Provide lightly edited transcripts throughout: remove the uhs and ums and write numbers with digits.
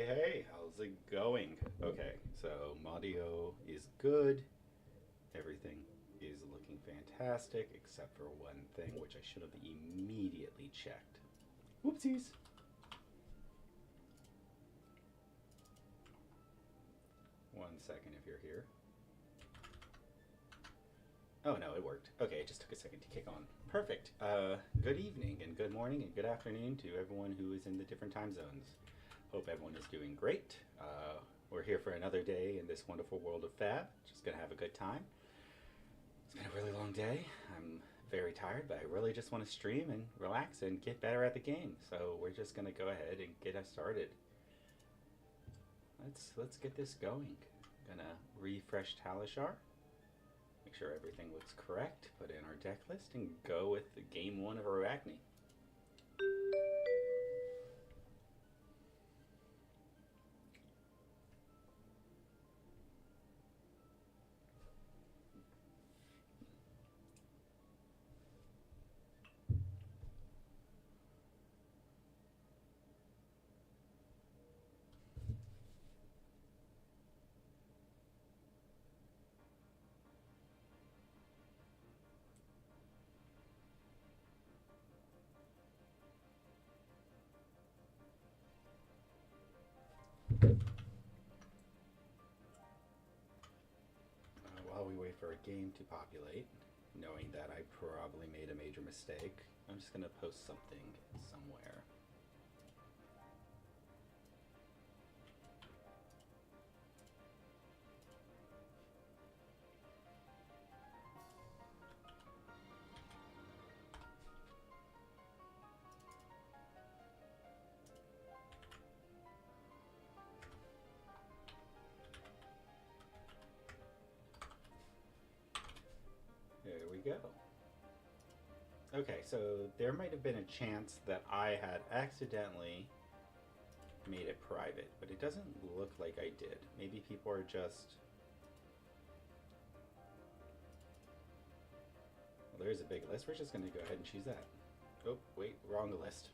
Hey, how's it going? Okay, so Mario is good. Everything is looking fantastic, except for one thing, which I should have immediately checked. Whoopsies. One second if you're here. Oh no, it worked. Okay, it just took a second to kick on. Perfect. Good evening and good morning and good afternoon to everyone who is in the different time zones. Hope everyone is doing great. We're here for another day in this wonderful world of Fab. Just gonna have a good time. It's been a really long day. I'm very tired, but I really just want to stream and relax and get better at the game. So we're just gonna go ahead and get us started. Let's get this going. Gonna refresh Talishar. Make sure everything looks correct. Put in our deck list and go with the game one of Arakni. While we wait for a game to populate, knowing that I probably made a major mistake, I'm just going to post something somewhere. There we go. Okay, so there might have been a chance that I had accidentally made it private, but it doesn't look like I did. Maybe people are just... Well, there's a big list. We're just going to go ahead and choose that. Oh, wait, wrong list.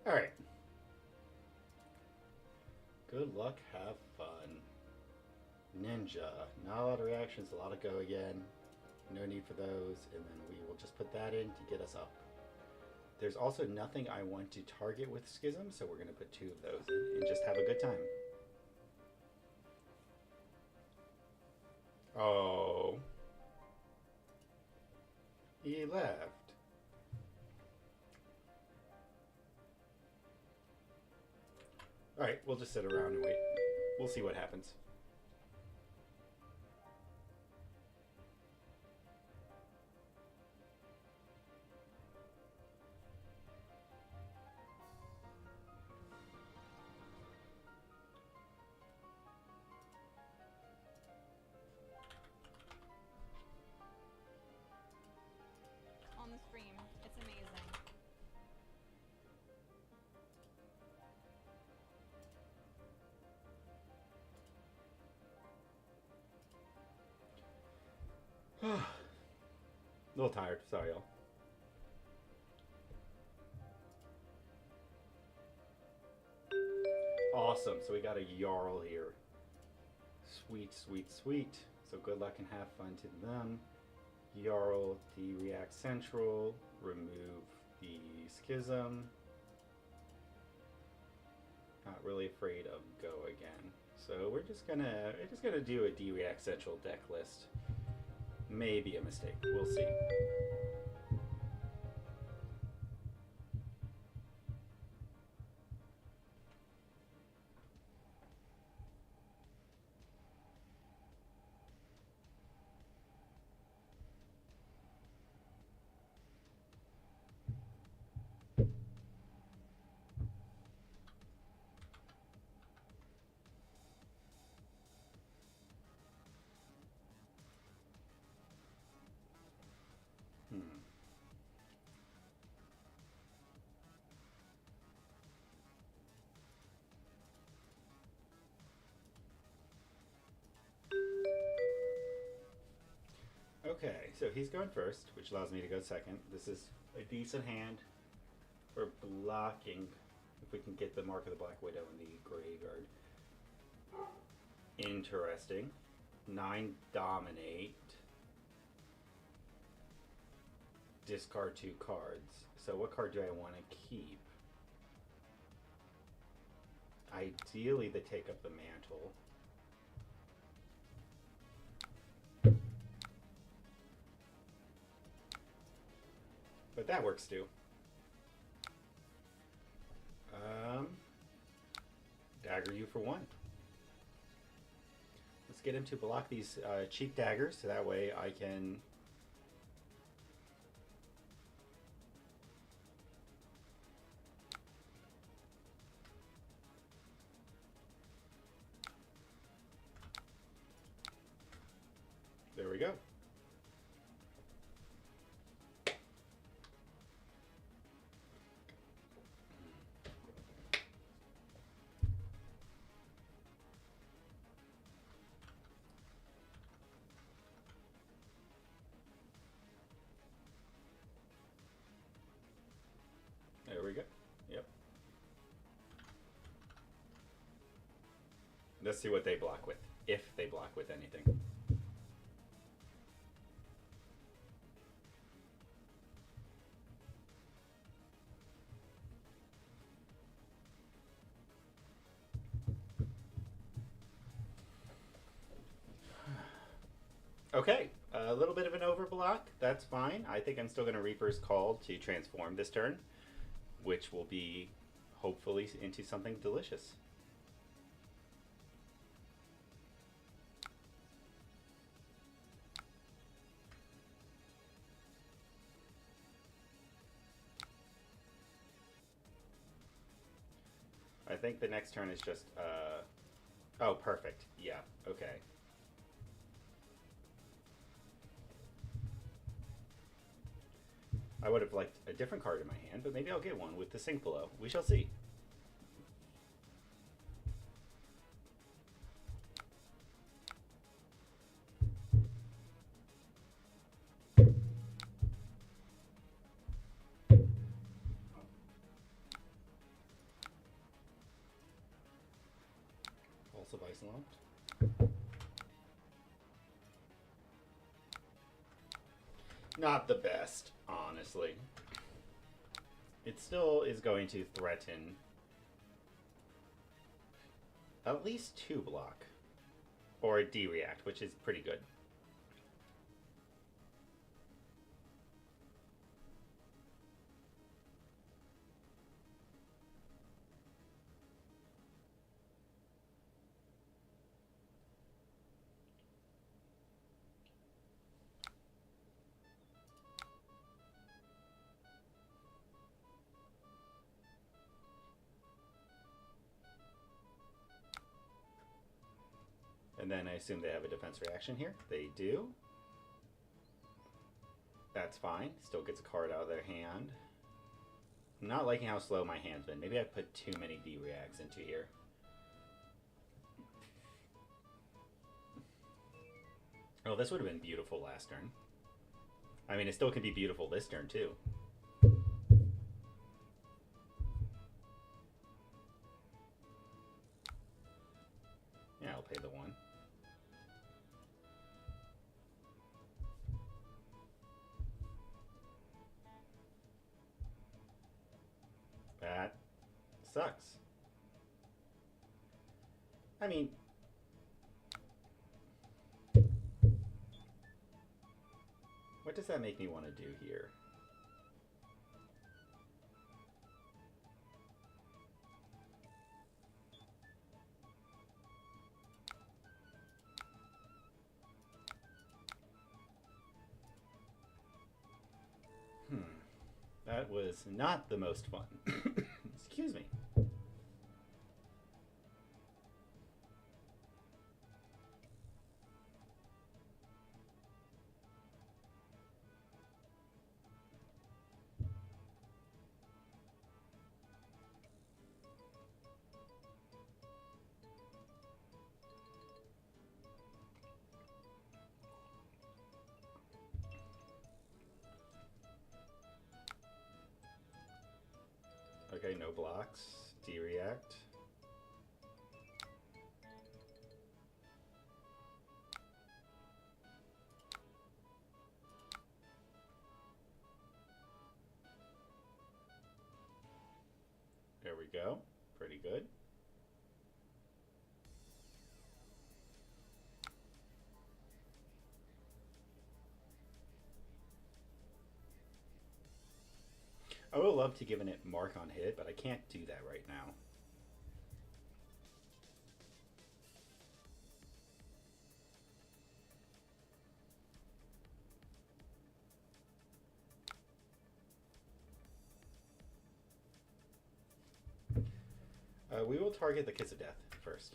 All right. Good luck, have fun. Ninja. Not a lot of reactions, a lot of go again. No need for those, and then we will just put that in to get us up. There's also nothing I want to target with Schism, so we're going to put 2 of those in and just have a good time. Oh. He left. Alright, we'll just sit around and wait. We'll see what happens. On the stream. It's amazing. A little tired, sorry y'all. Awesome, so we got a Jarl here. Sweet, sweet, sweet. So good luck and have fun to them. Jarl, de-react central, remove the Schism. Not really afraid of go again. So we're just gonna do a de-react central deck list. Maybe a mistake, we'll see. Okay, so he's going first, which allows me to go second. This is a decent hand for blocking if we can get the Mark of the Black Widow in the graveyard. Interesting. 9 dominate. Discard 2 cards. So what card do I want to keep? Ideally, they take up the mantle. But that works too. Dagger you for 1. Let's get him to block these cheap daggers, so that way I can... There we go. There we go. Yep. Let's see what they block with, if they block with anything. Okay, a little bit of an overblock. That's fine. I think I'm still going to Reaper's Call to transform this turn, which will be hopefully into something delicious. I think the next turn is just, oh, perfect. Yeah, okay. I would have liked a different card in my hand, but maybe I'll get one with the sink below. We shall see. Pulse of Ice Locked. Not the best, honestly. It still is going to threaten at least 2 block. Or a D-react, which is pretty good. And then I assume they have a defense reaction here. They do. That's fine. Still gets a card out of their hand. I'm not liking how slow my hand's been. Maybe I put too many D-reacts into here. Oh, this would have been beautiful last turn. I mean, it still can be beautiful this turn, too. Yeah, I'll pay the 1. That sucks. I mean, what does that make me want to do here? That was not the most fun. Excuse me. Okay, no blocks. D-react. There we go. Pretty good. I would love to give it mark on hit, but I can't do that right now. We will target the Kiss of Death first.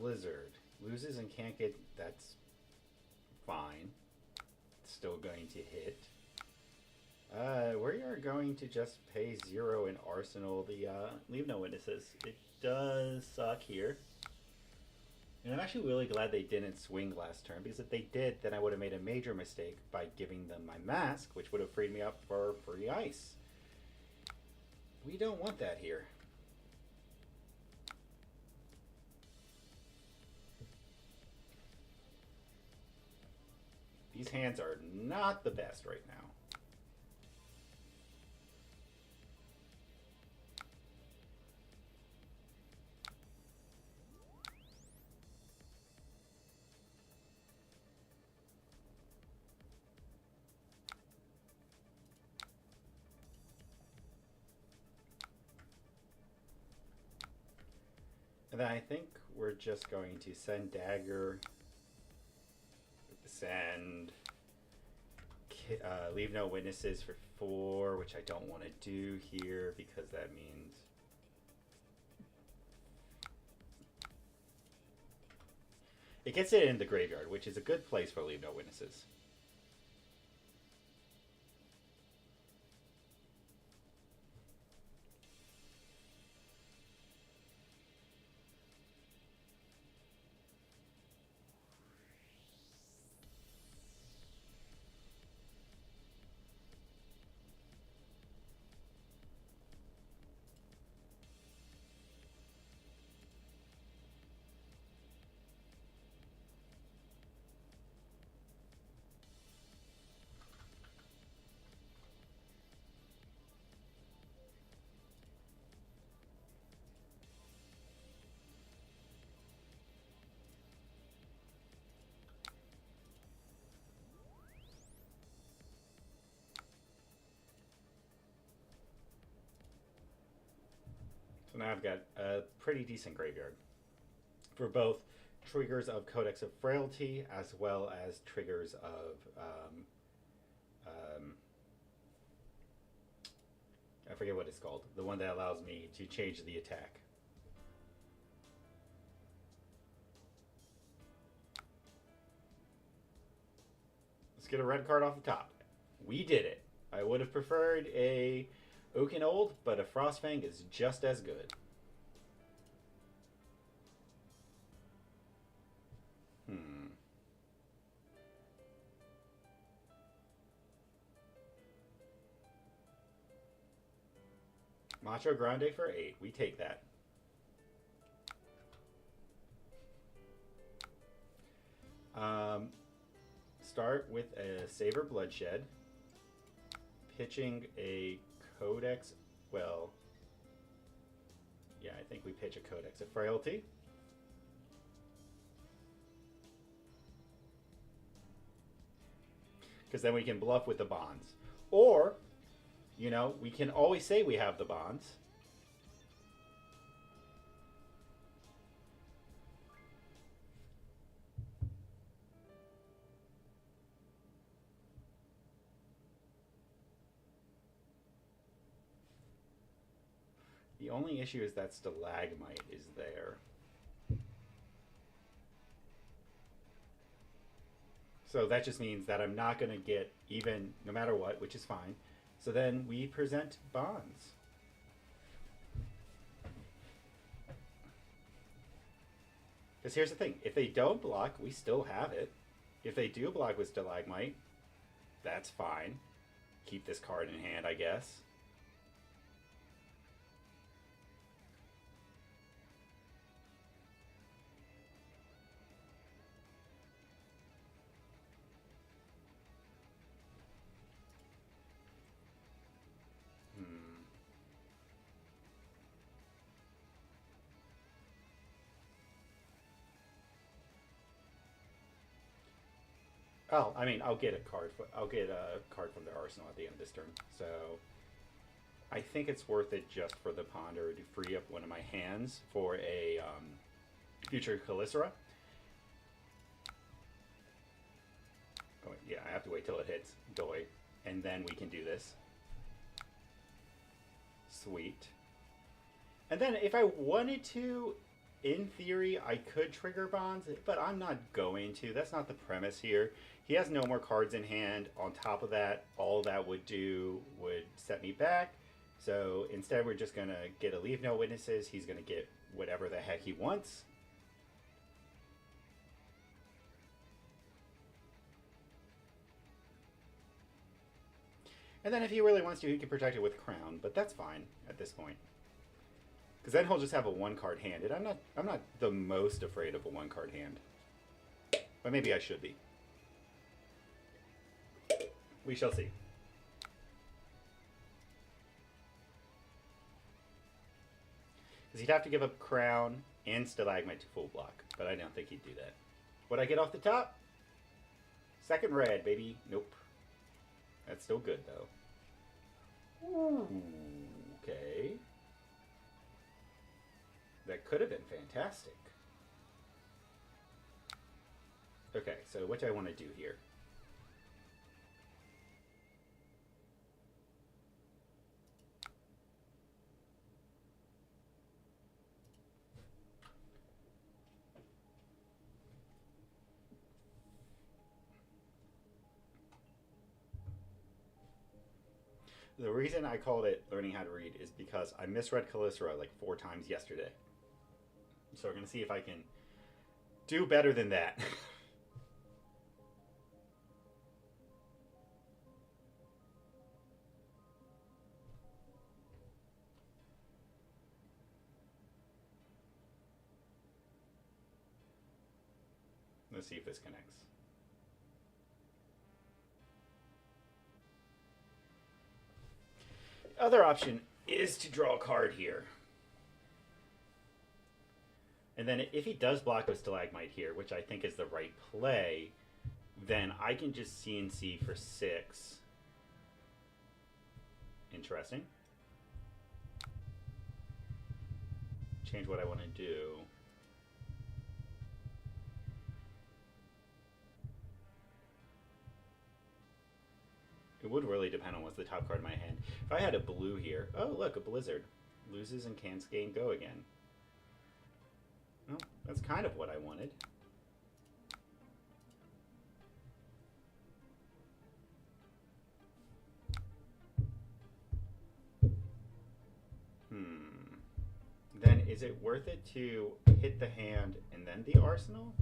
Blizzard. Loses and can't get... That's fine. Still going to hit. We are going to just pay 0 in Arsenal. The Leave No Witnesses. It does suck here. And I'm actually really glad they didn't swing last turn, because if they did, then I would have made a major mistake by giving them my mask, which would have freed me up for free ice. We don't want that here. These hands are not the best right now. And then I think we're just going to send Dagger, send, Leave No Witnesses for 4, which I don't want to do here because that means... It gets it in the graveyard, which is a good place for Leave No Witnesses. So now I've got a pretty decent graveyard for both triggers of Codex of Frailty as well as triggers of I forget what it's called. The one that allows me to change the attack. Let's get a red card off the top. We did it. I would have preferred a Oaken Old, but a Frostfang is just as good. Macho Grande for 8. We take that. Start with a Savor Bloodshed. Pitching a Codex. Well, yeah, I think we pitch a Codex of Frailty. Because then we can bluff with the bonds. Or, you know, we can always say we have the bonds. The only issue is that Stalagmite is there. So that just means that I'm not going to get even no matter what, which is fine. So then we present bonds. Because here's the thing. If they don't block, we still have it. If they do block with Stalagmite, that's fine. Keep this card in hand, I guess. Oh, I mean, I'll get a card. I'll get a card from their arsenal at the end of this turn. So I think it's worth it just for the Ponder to free up one of my hands for a future Calicera. Oh, yeah, I have to wait till it hits Doi, and then we can do this. Sweet. And then if I wanted to, in theory, I could trigger bonds, but I'm not going to. That's not the premise here. He has no more cards in hand. On top of that, all that would do would set me back. So instead, we're just going to get a Leave No Witnesses. He's going to get whatever the heck he wants. And then if he really wants to, he can protect it with Crown, but that's fine at this point. Because then he'll just have a one-card hand, and I'm not the most afraid of a one-card hand. But maybe I should be. We shall see. Because he'd have to give up Crown and Stalagmite to full block, but I don't think he'd do that. What'd I get off the top? Second red, baby. Nope. That's still good, though. Ooh, okay. That could have been fantastic. Okay, so what do I want to do here? The reason I called it Learning How to Read is because I misread Calicera like 4 times yesterday. So we're going to see if I can do better than that. Let's see if this connects. Other option is to draw a card here. And then if he does block with Stalagmite here, which I think is the right play, then I can just CNC for 6. Interesting. Change what I want to do. It would really depend on what's the top card in my hand. If I had a blue here... Oh, look, a Blizzard. Loses and can't gain go again. Well, that's kind of what I wanted. Then is it worth it to hit the hand and then the arsenal?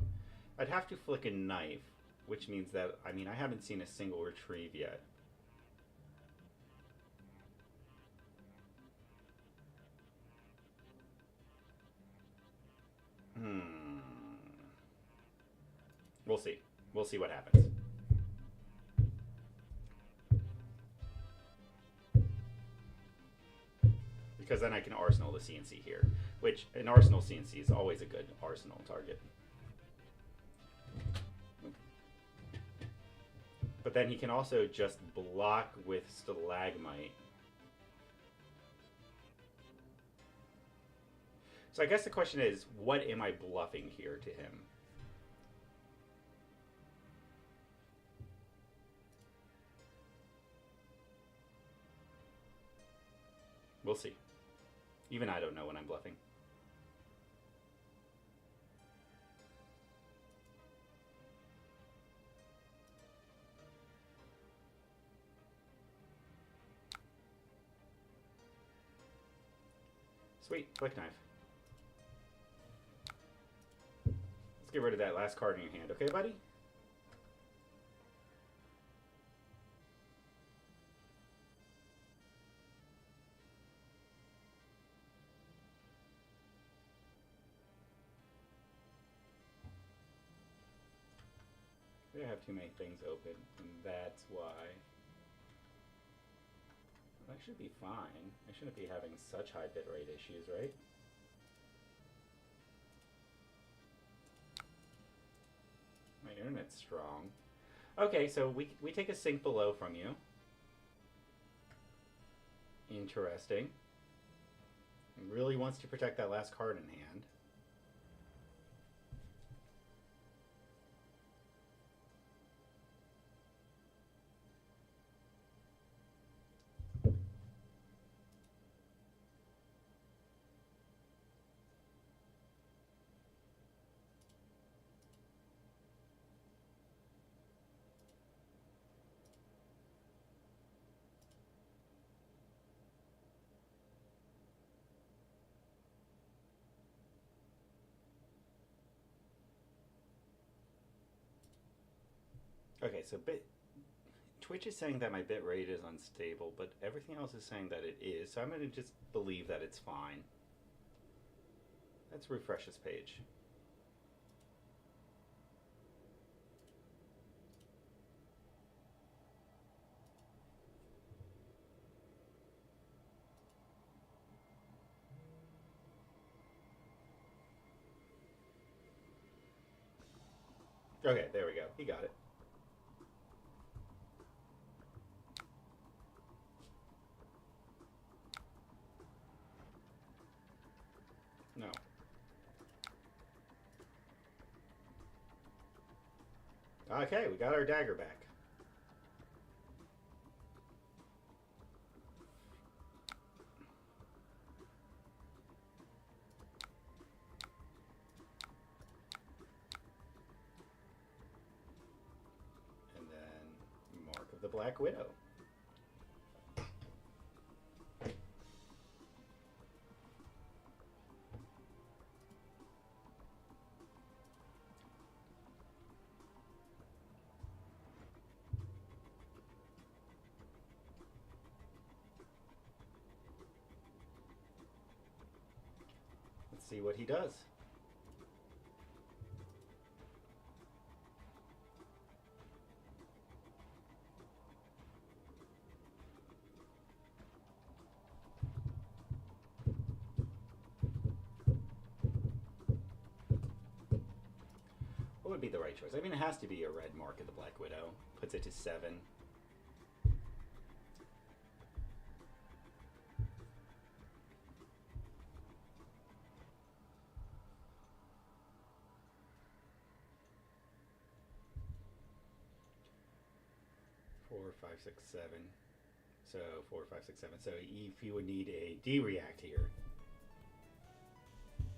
I'd have to flick a knife, which means that, I mean, I haven't seen a single retrieve yet. We'll see. We'll see what happens. Because then I can arsenal the CNC here, which an arsenal CNC is always a good arsenal target. But then he can also just block with Stalagmite. So I guess the question is, what am I bluffing here to him? We'll see. Even I don't know when I'm bluffing. Sweet, flick knife. Let's get rid of that last card in your hand, okay, buddy? I have too many things open, and that's why. That should be fine. I shouldn't be having such high bitrate issues, right? My internet's strong. Okay, so we take a sync below from you. Interesting. He really wants to protect that last card in hand. Okay, so Twitch is saying that my bit rate is unstable, but everything else is saying that it is, so I'm going to just believe that it's fine. Let's refresh this page. Okay, there we go. He got it. No. Okay, we got our dagger back. And then Mark of the Black Widow. Let's see what he does. What would be the right choice? I mean, it has to be a red Mark of the Black Widow. Puts it to 7. Four, 5, 6, 7. So 4, 5, 6, 7. So if you would need a D react here,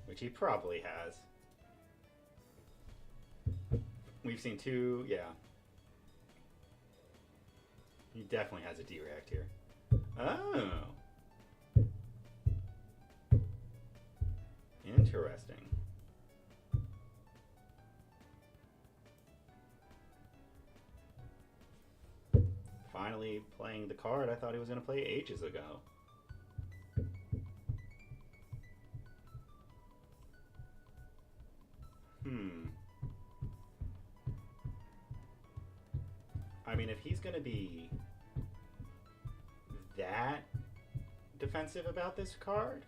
which he probably has. We've seen 2, yeah. He definitely has a D react here. Oh. Interesting. Finally playing the card I thought he was going to play ages ago. I mean, if he's going to be that defensive about this card,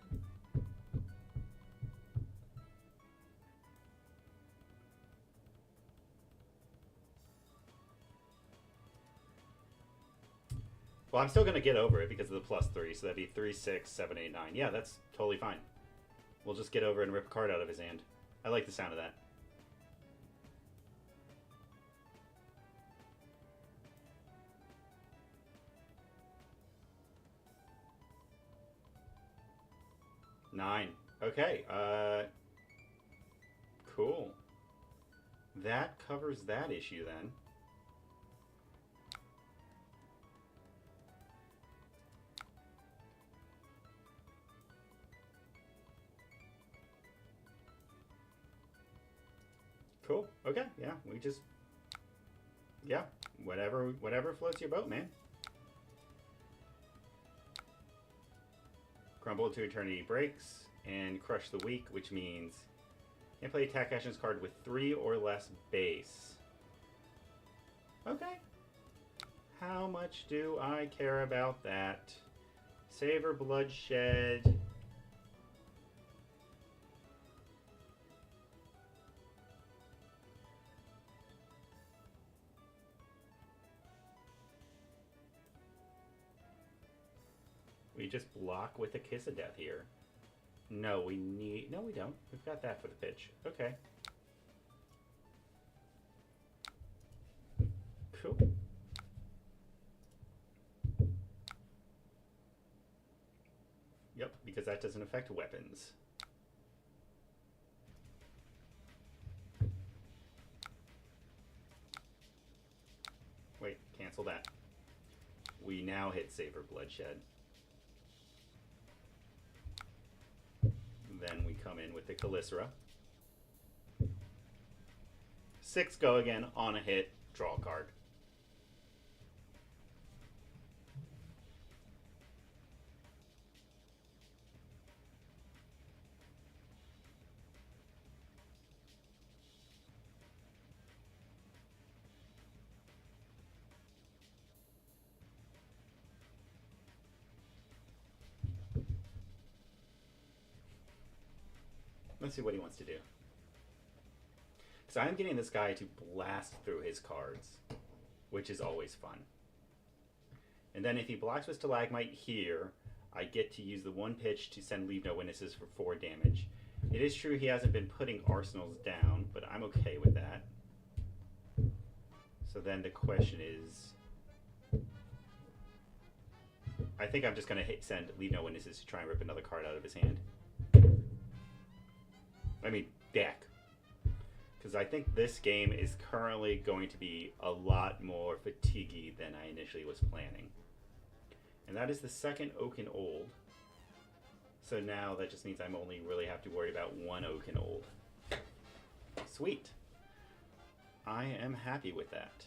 well, I'm still going to get over it because of the +3, so that'd be 3, 6, 7, 8, 9. Yeah, that's totally fine. We'll just get over it and rip a card out of his hand. I like the sound of that. Nine. Okay. Cool. That covers that issue then. Cool. Okay. Yeah. We just. Yeah. Whatever floats your boat, man. Crumble to Eternity breaks and Crush the Weak, which means can't play attack actions card with 3 or less base. Okay. How much do I care about that? Savor Bloodshed. We just block with a Kiss of Death here. No, we need... No, we don't. We've got that for the pitch. Okay. Cool. Yep, because that doesn't affect weapons. Wait, cancel that. We now hit Savor Bloodshed. Then we come in with the Talishar. 6 go again on a hit, draw a card. Let's see what he wants to do. So I'm getting this guy to blast through his cards, which is always fun. And then if he blocks with Stalagmite here, I get to use the 1 pitch to send Leave No Witnesses for 4 damage. It is true he hasn't been putting arsenals down, but I'm okay with that. So then the question is... I think I'm just going to send Leave No Witnesses to try and rip another card out of his hand. I mean, deck. Because I think this game is currently going to be a lot more fatiguey than I initially was planning. And that is the second Oaken Old. So now that just means I'm only really have to worry about 1 Oaken Old. Sweet. I am happy with that.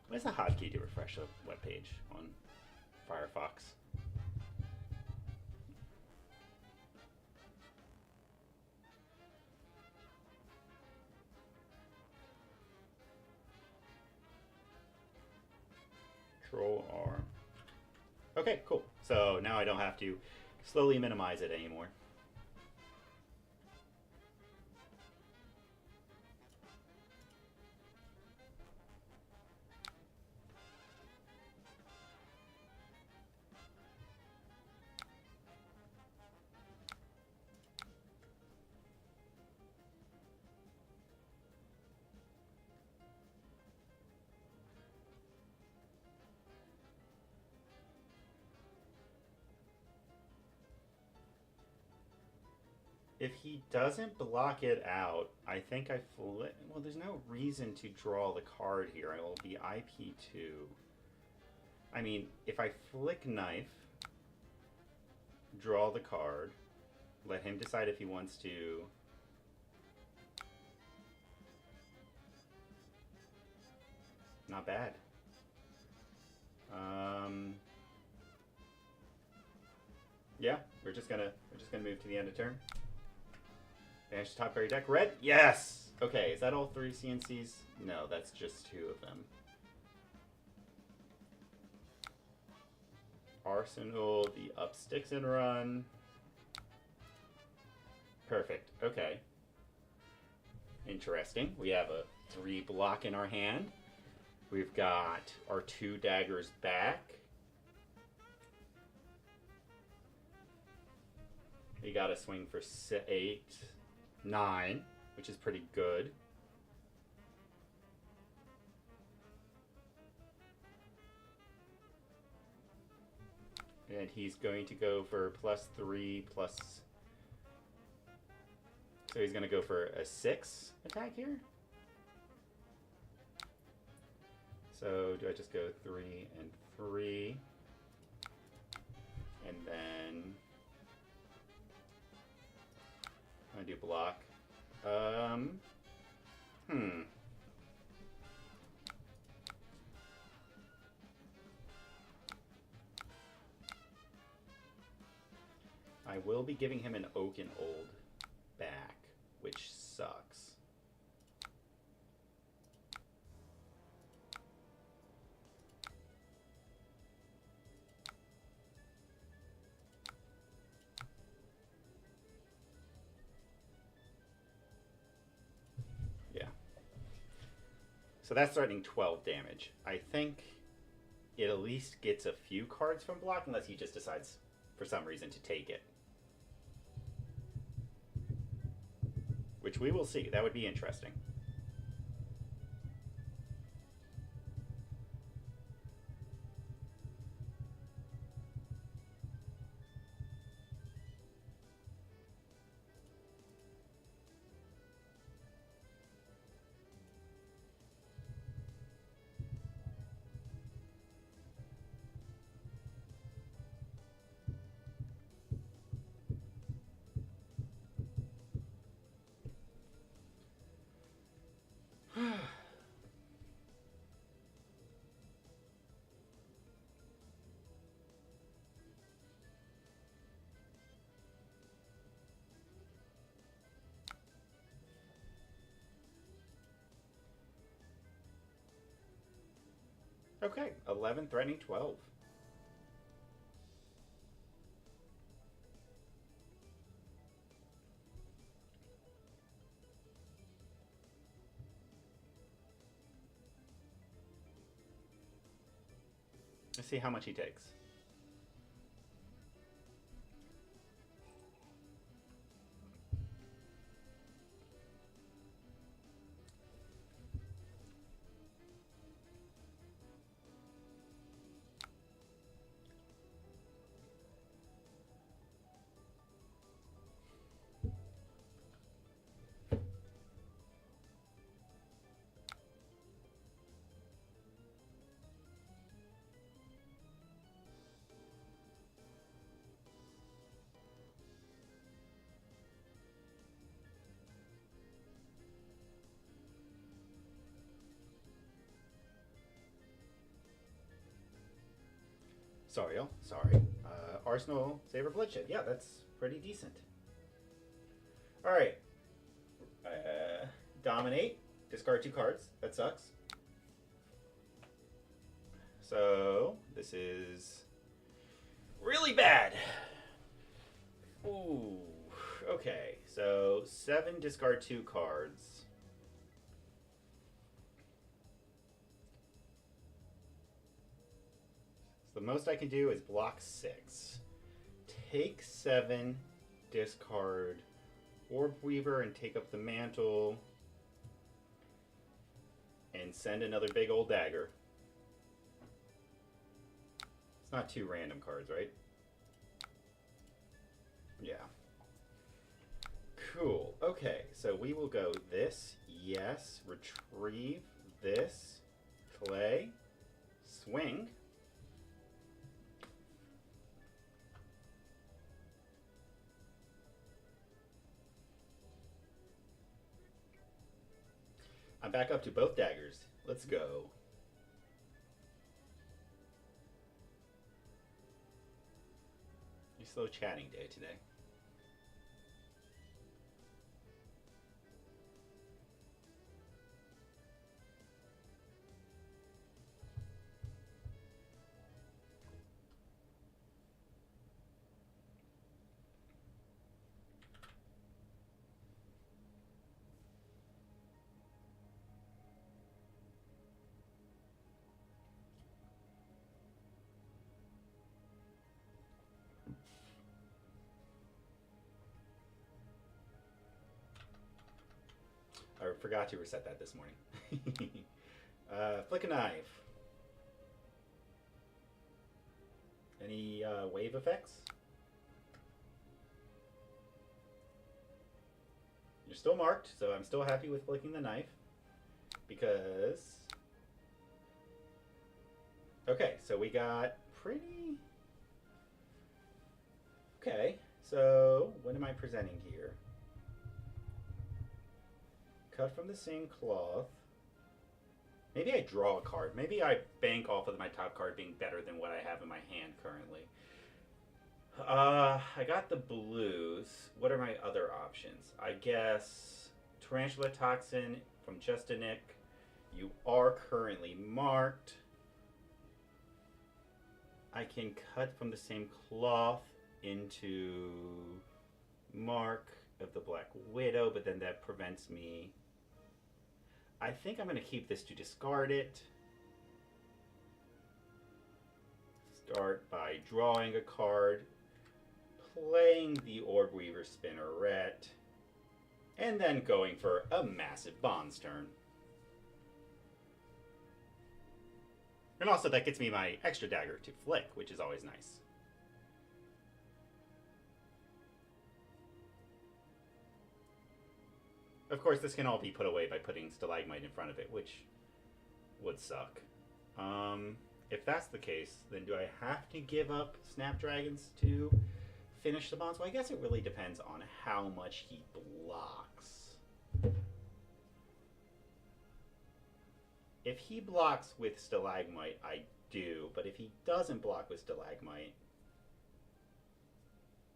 What is the hotkey to refresh a web page on Firefox? Control R. Okay, cool. So now I don't have to slowly minimize it anymore. If he doesn't block it out, I think I flip... Well, there's no reason to draw the card here. It will be IP2. I mean, if I flick Knife, draw the card, let him decide if he wants to... Not bad. Yeah, we're just gonna move to the end of turn. Banish top card of your deck. Red? Yes! Okay, is that all 3 CNCs? No, that's just 2 of them. Arsenal, the up sticks and run. Perfect. Okay. Interesting. We have a 3 block in our hand. We've got our 2 daggers back. We got to swing for 8, 9, which is pretty good. And he's going to go for +3 plus... So he's going to go for a 6 attack here. So do I just go 3 and 3? And then... I do block. Um. Hmm. I will be giving him an oak and old back, which sucks. Yeah. So that's threatening 12 damage. I think it at least gets a few cards from block, unless he just decides for some reason to take it. Which we will see. That would be interesting. Okay, 11 threatening 12. Let's see how much he takes. Sorry, sorry. Arsenal, Saber, Bloodshed. Yeah, that's pretty decent. Alright. Dominate. Discard 2 cards. That sucks. So, this is really bad. Ooh. Okay, so 7, discard 2 cards. So the most I can do is block 6. Take 7, discard Orb Weaver and take up the mantle. And send another big old dagger. It's not 2 random cards, right? Yeah. Cool. Okay, so we will go this, yes, retrieve, this, play, swing. I'm back up to both daggers. Let's go. You're slow chatting day today. I forgot to reset that this morning. Flick a knife. Any wave effects? You're still marked, so I'm still happy with flicking the knife. Because... Okay, so we got pretty... Okay, so what am I presenting here? cut from the same cloth. Maybe I draw a card. Maybe I bank off of my top card being better than what I have in my hand currently. I got the blues. What are my other options? I guess Tarantula Toxin from Just a Nick. You are currently marked. I can cut from the same cloth into Mark of the Black Widow, but then that prevents me. I think I'm going to keep this to discard it. Start by drawing a card, playing the Orb Weaver Spinneret, and then going for a massive Bonds turn. And also that gets me my extra dagger to flick, which is always nice. Of course, this can all be put away by putting Stalagmite in front of it, which would suck. If that's the case, then do I have to give up Snapdragons to finish the bonds? Well, I guess it really depends on how much he blocks. If he blocks with Stalagmite, I do. But if he doesn't block with Stalagmite...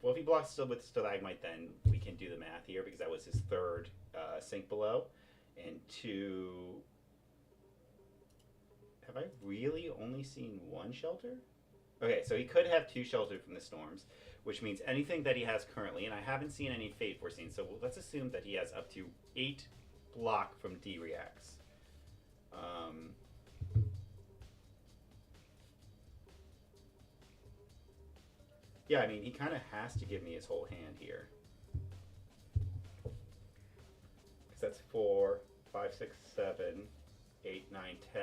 Well, if he blocks still with Stalagmite, then we can do the math here, because that was his third sink below. And two... Have I really only seen one shelter? Okay, so he could have two sheltered from the storms, which means anything that he has currently, and I haven't seen any Fate Foreseen, so let's assume that he has up to 8 block from D-Reacts. Yeah, I mean, he kind of has to give me his whole hand here. Because that's 4, 5, 6, 7, 8, 9, 10.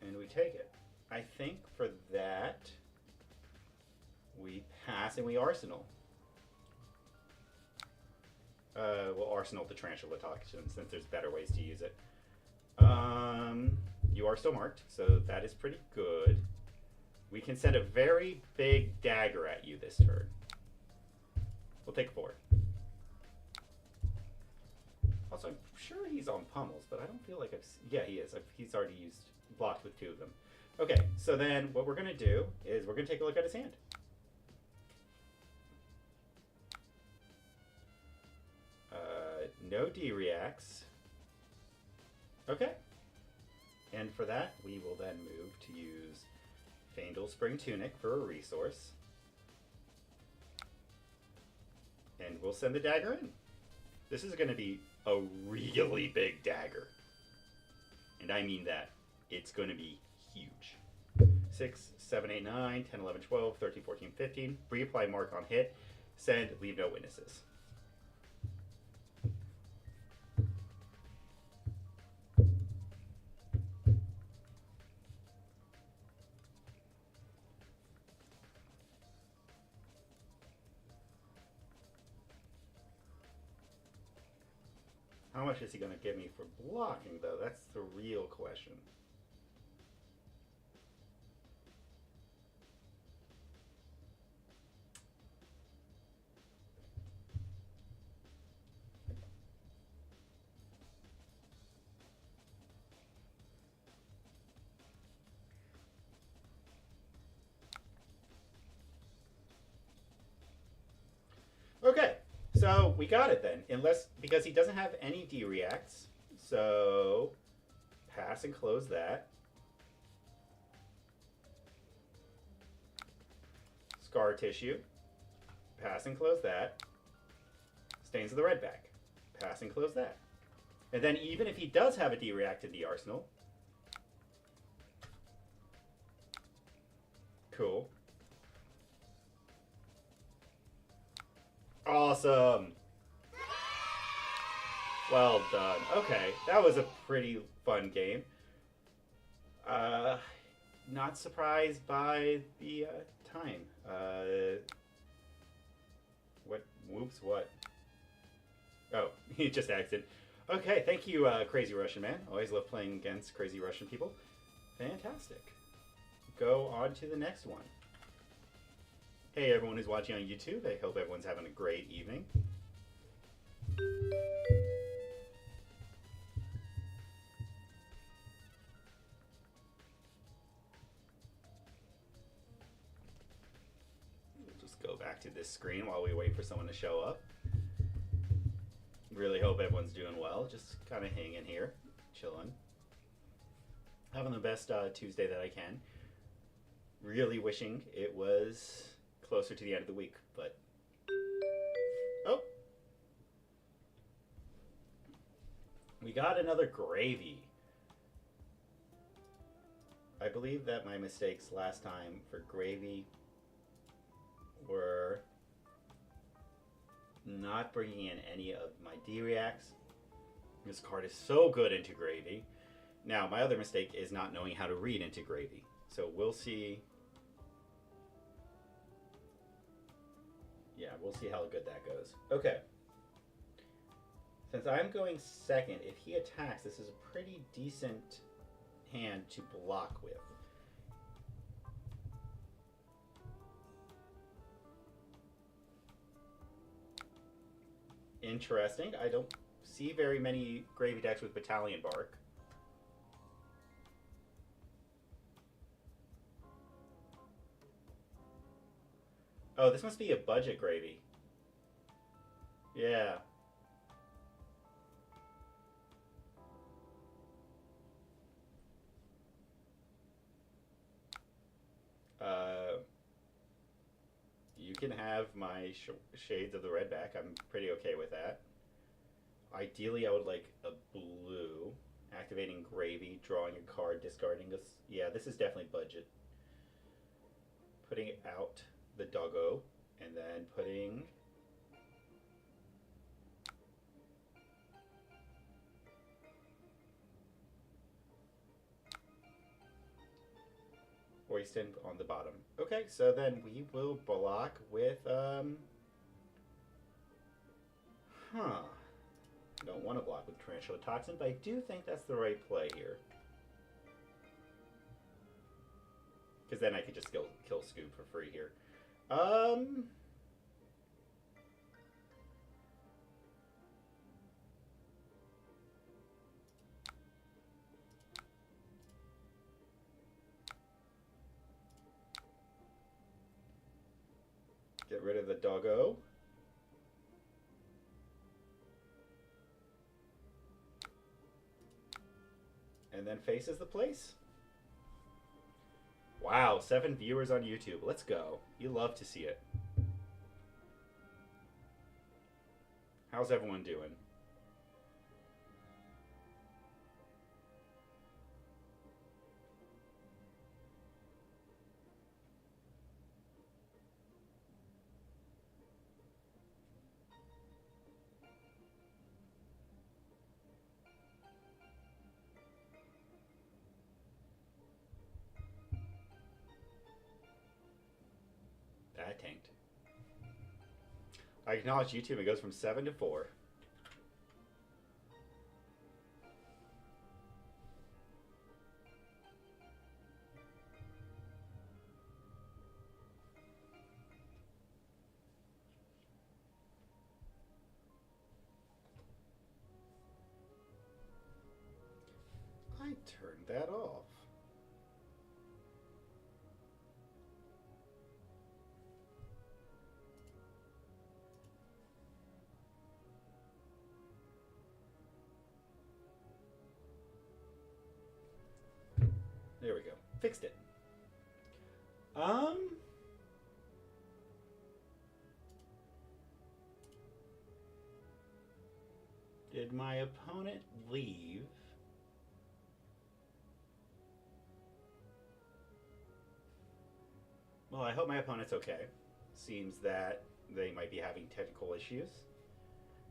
And we take it. I think for that, we pass and we Arsenal. We'll Arsenal the Tarantula Toxin since there's better ways to use it. You are still marked, so that is pretty good. We can send a very big dagger at you this turn. We'll take 4. Also, I'm sure he's on pummels, but I don't feel like I've... Yeah, he is. He's already blocked with 2 of them. Okay, so then what we're going to do is we're going to take a look at his hand. No D-Reacts. Okay. And for that, we will then move to use Faendal Spring Tunic for a resource. And we'll send the dagger in. This is going to be a really big dagger. And I mean that. It's going to be huge. 6, 7, 8, 9, 10, 11, 12, 13, 14, 15. Reapply mark on hit. Send, leave no witnesses. How much is he going to give me for blocking, though? That's the real question. Okay. So we got it then, because he doesn't have any D-Reacts, so pass and close that. Scar Tissue, pass and close that. Stains of the Redback, pass and close that. And then even if he does have a D-React in the arsenal, cool. Awesome. Well done. Okay, that was a pretty fun game. Not surprised by the time. What? Whoops, what? Oh, he just acted. Okay, thank you, Crazy Russian Man. Always love playing against crazy Russian people. Fantastic. go on to the next one. Hey, everyone who's watching on YouTube. I hope everyone's having a great evening. We'll just go back to this screen while we wait for someone to show up. Really hope everyone's doing well. Just kind of hanging here, chilling. Having the best Tuesday that I can. Really wishing it was closer to the end of the week, but... Oh! We got another gravy. I believe that my mistakes last time for gravy were not bringing in any of my D-reacts. This card is so good into gravy. Now, my other mistake is not knowing how to read into gravy. So we'll see. Yeah, we'll see how good that goes. Okay. Since I'm going second, if he attacks, this is a pretty decent hand to block with. Interesting. I don't see very many gravy decks with Battalion Bark. Oh, this must be a budget gravy. Yeah. You can have my shades of the red back. I'm pretty okay with that. Ideally, I would like a blue. Activating gravy, drawing a card, discarding this. Yeah, this is definitely budget. Putting out the doggo, and then putting Oyston on the bottom. Okay, so then we will block with I don't want to block with Tarantula Toxin, but I do think that's the right play here. Because then I could just kill Scoob for free here. Get rid of the doggo. And then faces the place. Wow, 7 viewers on YouTube. Let's go. You love to see it. How's everyone doing? That tanked. I acknowledge YouTube. It goes from 7 to 4. I turned that off. There we go. Fixed it. Did my opponent leave? Well, I hope my opponent's okay. Seems that they might be having technical issues.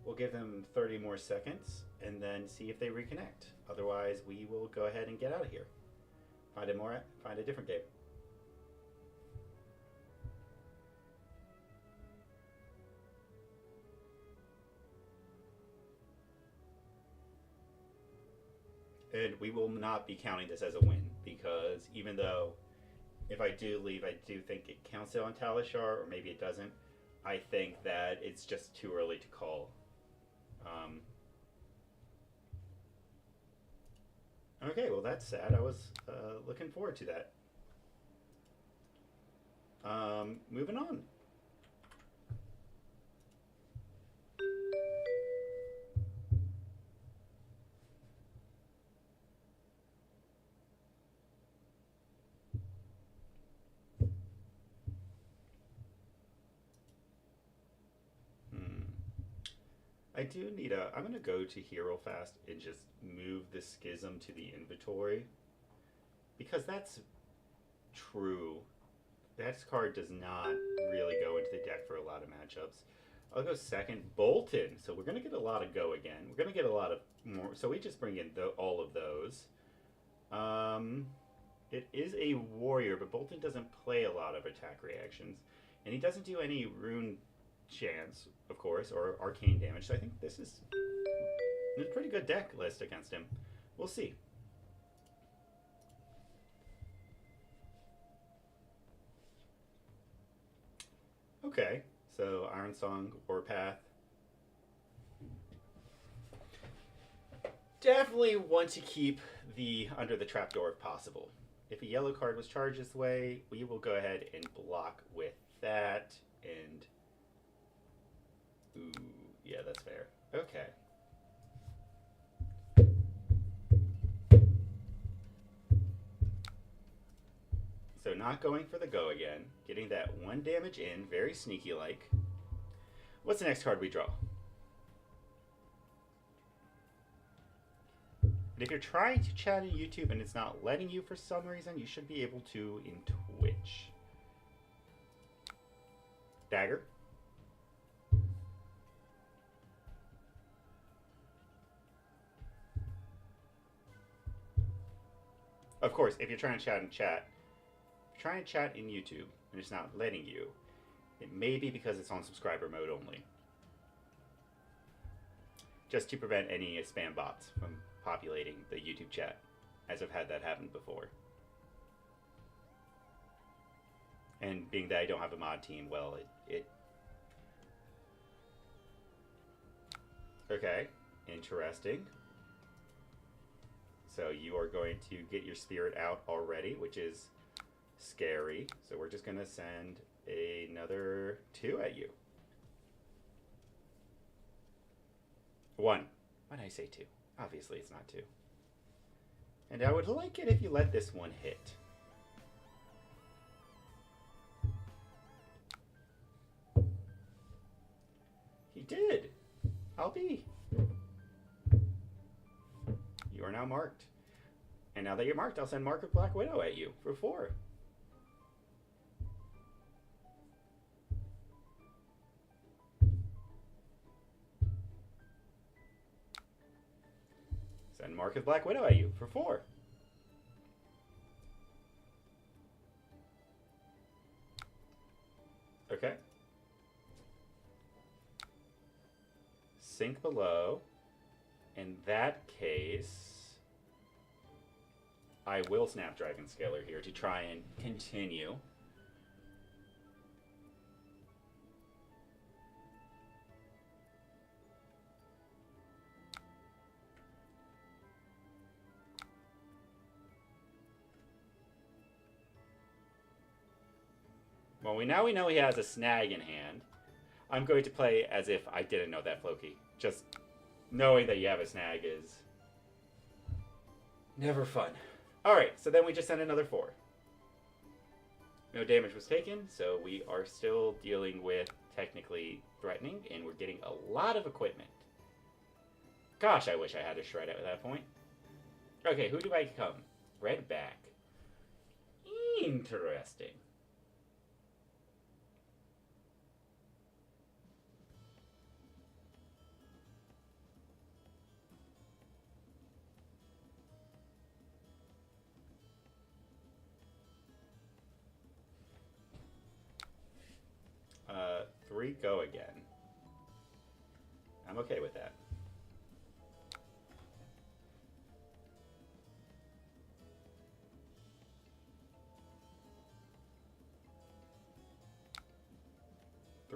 We'll give them 30 more seconds and then see if they reconnect. Otherwise, we will go ahead and get out of here. Find a different game. And we will not be counting this as a win, because even though if I do leave, I do think it counts it on Talishar, or maybe it doesn't. I think that it's just too early to call. Okay, well that's sad. I was looking forward to that. Moving on. I do need a. I'm gonna go to Hero Fast and just move the Schism to the inventory because that's true. That card does not really go into the deck for a lot of matchups. I'll go second, Bolton. So we're gonna get a lot of go again. We're gonna get a lot of more. So we just bring in all of those. It is a warrior, but Bolton doesn't play a lot of attack reactions, and he doesn't do any rune chance, of course, or arcane damage. So I think this is a pretty good deck list against him. We'll see. Okay, so Iron Song, Warpath. Definitely want to keep the under the trapdoor if possible. If a yellow card was charged this way, we will go ahead and block with that. And ooh, yeah, that's fair. Okay. So not going for the go again. Getting that 1 damage in, very sneaky like. What's the next card we draw? And if you're trying to chat in YouTube and it's not letting you for some reason, you should be able to in Twitch. Dagger. Of course, if you're trying to chat in chat, if you're trying to chat in YouTube and it's not letting you, it may be because it's on subscriber mode only. Just to prevent any spam bots from populating the YouTube chat, as I've had that happen before. And being that I don't have a mod team, well, it okay, interesting. So you are going to get your spirit out already, which is scary. So we're just going to send another 2 at you. 1. Why did I say 2? Obviously it's not 2. And I would like it if you let this one hit. He did. I'll be. You are now marked. And now that you're marked, I'll send Mark of Black Widow at you for 4. Send Mark of Black Widow at you for 4. Okay. Sink below. In that case, I will Snapdragon Scaler here to try and continue. Well, we know he has a snag in hand. I'm going to play as if I didn't know that, Floki. Just knowing that you have a snag is never fun. Alright, so then we just send another 4. No damage was taken, so we are still dealing with technically threatening, and we're getting a lot of equipment. Gosh, I wish I had a shred at that point. Okay, who do I become? Red back. Interesting. Three go again. I'm okay with that.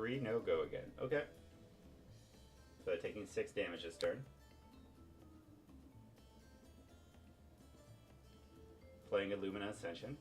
3, no go again. Okay. So taking 6 damage this turn. Playing Illumina Ascension.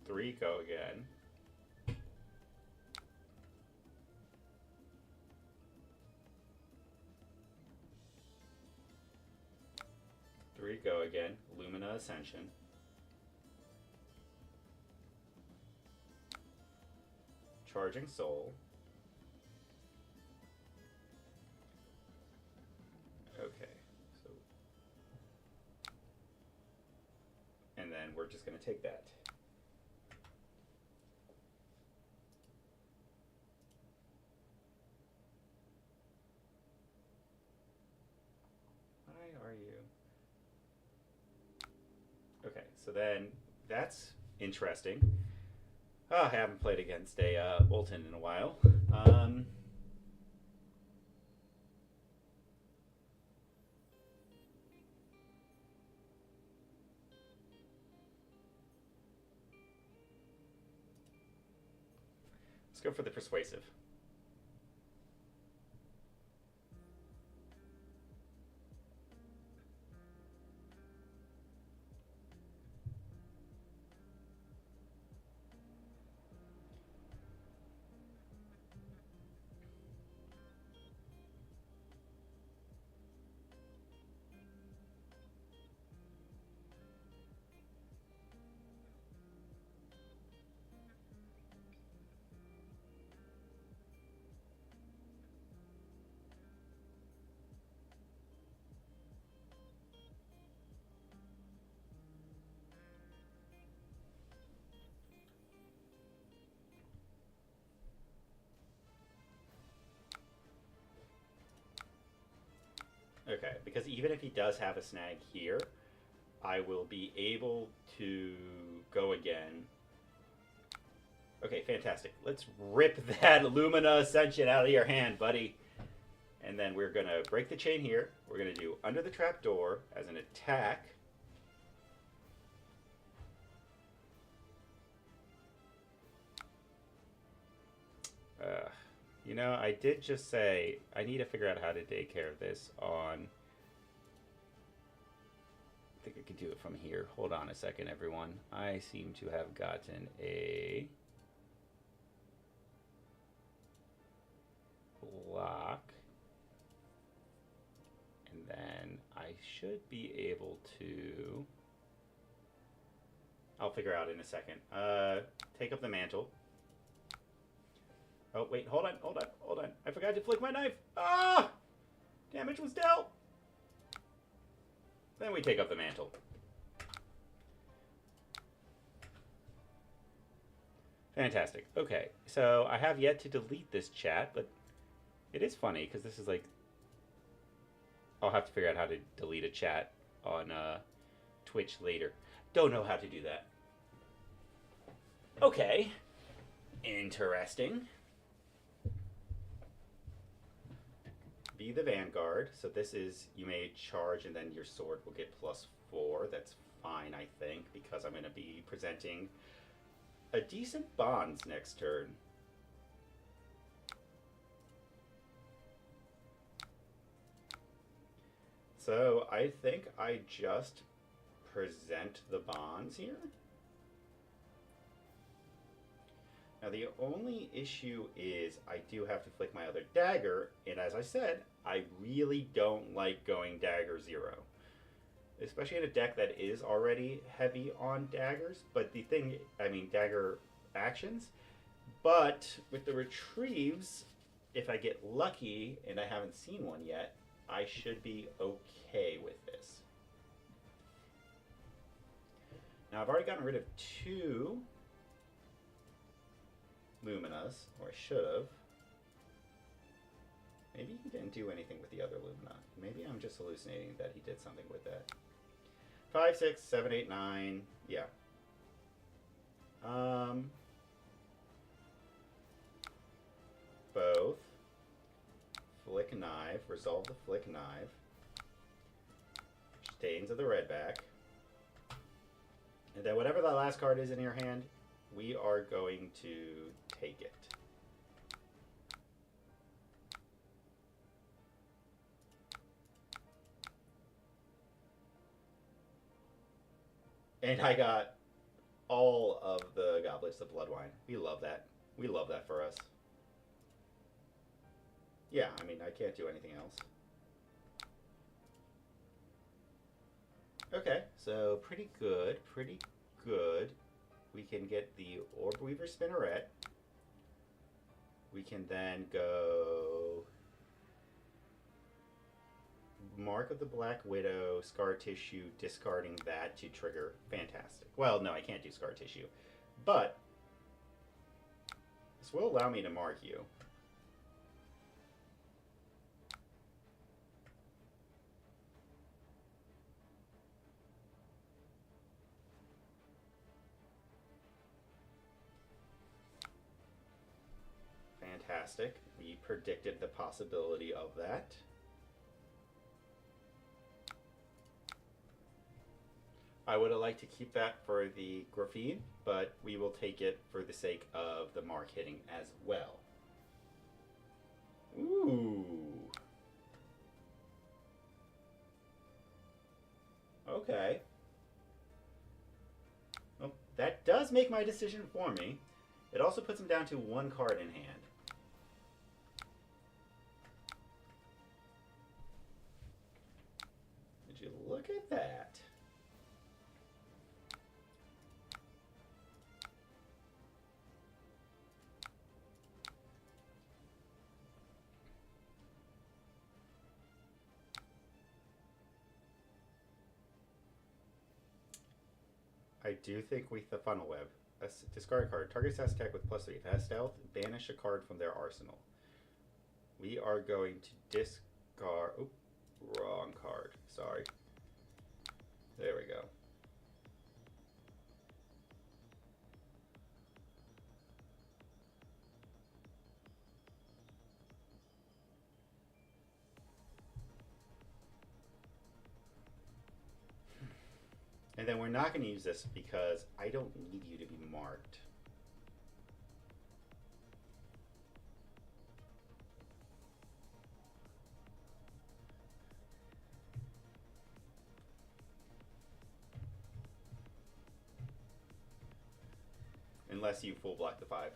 Three, go again. Three, go again. Lumina Ascension. Charging Soul. Okay, so. And then we're just going to take that. Why are you? Okay, so then that's interesting. Oh, I haven't played against a Bolton in a while. Let's go for the Persuasive. Okay, because even if he does have a snag here, I will be able to go again. Okay, fantastic. Let's rip that Lumina Ascension out of your hand, buddy. And then we're going to break the chain here. We're going to do Under the Trapdoor as an attack. You know, I did just say I need to figure out how to take care of this on... I think I could do it from here. Hold on a second, everyone. I seem to have gotten a block. And then I should be able to... I'll figure out in a second. Take up the mantle. Oh, wait, hold on. I forgot to flick my knife. Ah! Damage was dealt. Then we take up the mantle. Fantastic. Okay, so I have yet to delete this chat, but it is funny because this is like... I'll have to figure out how to delete a chat on Twitch later. Don't know how to do that. Okay. Interesting. Be the Vanguard. So this is, you may charge and then your sword will get +4. That's fine, I think, because I'm going to be presenting a decent bonds next turn. So I think I just present the bonds here. Now the only issue is I do have to flick my other dagger, and as I said, I really don't like going dagger 0. Especially in a deck that is already heavy on daggers, but the thing, I mean dagger actions, but with the retrieves, if I get lucky, and I haven't seen one yet, I should be okay with this. Now I've already gotten rid of 2 Luminas, or I should have. Maybe he didn't do anything with the other Lumina. Maybe I'm just hallucinating that he did something with that. 5, 6, 7, 8, 9. Yeah. Both. Flick Knife. Resolve the Flick Knife. Stains of the red back. And then whatever that last card is in your hand, we are going to take it. And I got all of the Goblets of Bloodwine. We love that. We love that for us. Yeah, I mean, I can't do anything else. Okay, so pretty good, pretty good. We can get the Orb Weaver Spinneret. We can then go Mark of the Black Widow, Scar Tissue, discarding that to trigger. Fantastic. Well, no, I can't do Scar Tissue. But this will allow me to mark you. Fantastic. We predicted the possibility of that. I would have liked to keep that for the graphene, but we will take it for the sake of the mark hitting as well. Ooh. Okay. Well, that does make my decision for me. It also puts him down to one card in hand. Did you look at that? I do think with the Funnel Web, discard a card. Target has attack with +3. If it has stealth, banish a card from their arsenal. We are going to discard... Oop, wrong card. Sorry. There we go. And then we're not going to use this because I don't need you to be marked. Unless you full block the 5.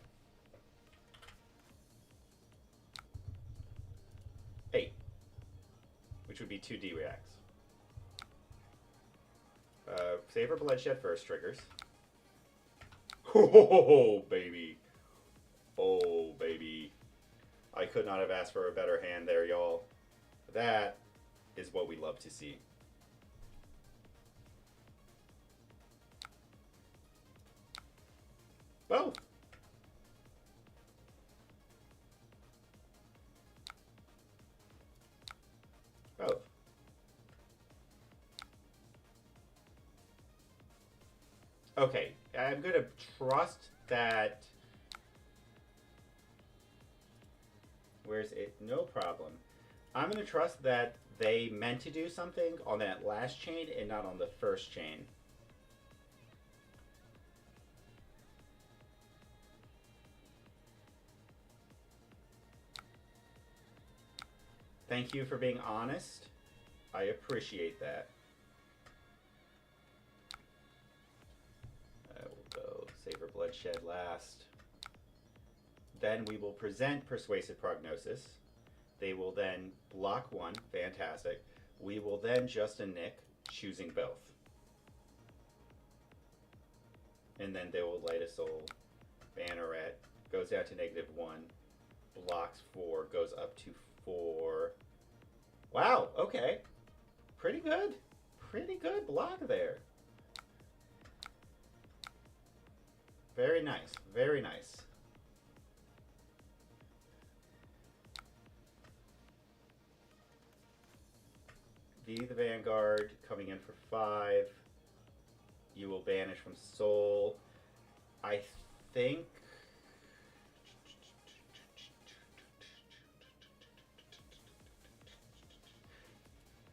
8. Which would be 2 D-reacts. Savor Bloodshed first triggers. Oh, baby. Oh, baby. I could not have asked for a better hand there, y'all. That is what we love to see. Both. Both. Okay, I'm going to trust that... Where's it? No problem. I'm going to trust that they meant to do something on that last chain and not on the first chain. Thank you for being honest. I appreciate that. I will go Savor Bloodshed last. Then we will present Persuasive Prognosis. They will then block 1. Fantastic. We will then just a nick, choosing both. And then they will Light a Soul. Banneret goes down to -1. Blocks 4. Goes up to 4. Wow, okay. Pretty good. Pretty good block there. Very nice. Very nice. Be the Vanguard, coming in for 5. You will banish from Soul. I think...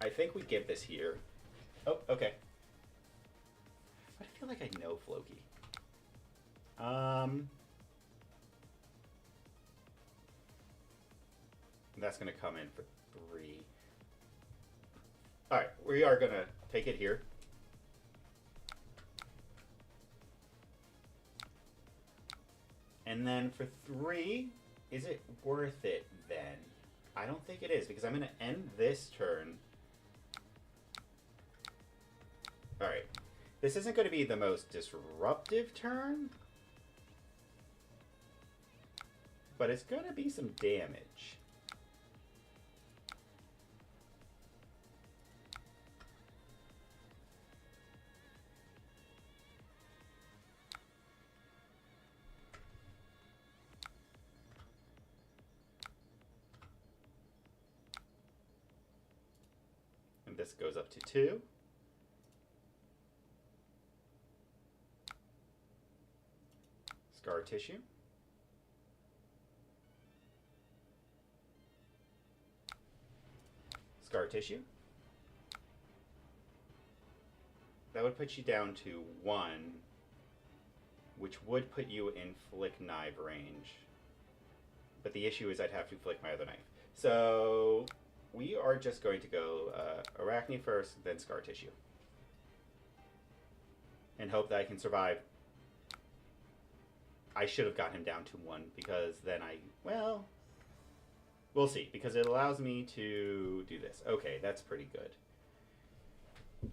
I think we give this here. Oh, okay. But I feel like I know Floki. That's going to come in for 3. Alright, we are going to take it here. And then for 3, is it worth it then? I don't think it is, because I'm going to end this turn. Alright. This isn't going to be the most disruptive turn, but it's going to be some damage. And this goes up to 2. Scar Tissue. Scar Tissue. That would put you down to 1, which would put you in Flick Knife range. But the issue is I'd have to flick my other knife. So we are just going to go Arakni first, then Scar Tissue. And hope that I can survive. I should have got him down to 1, because then well, we'll see, because it allows me to do this. Okay, that's pretty good.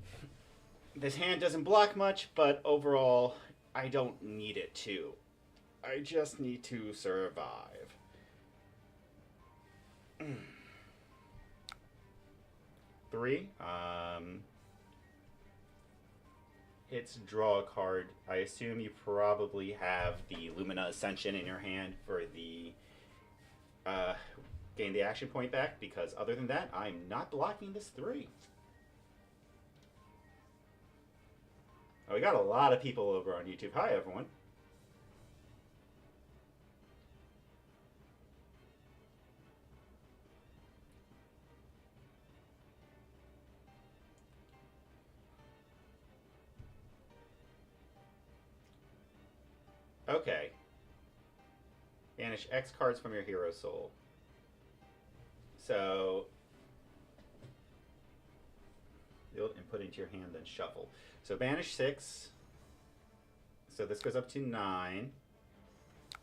This hand doesn't block much, but overall, I don't need it to. I just need to survive. 3. It's draw a card. I assume you probably have the Lumina Ascension in your hand for the gain the action point back, because other than that, I'm not blocking this 3. Oh, we got a lot of people over on YouTube. Hi, everyone. Okay. Banish X cards from your hero soul. So, build and put into your hand, then shuffle. So banish 6. So this goes up to 9.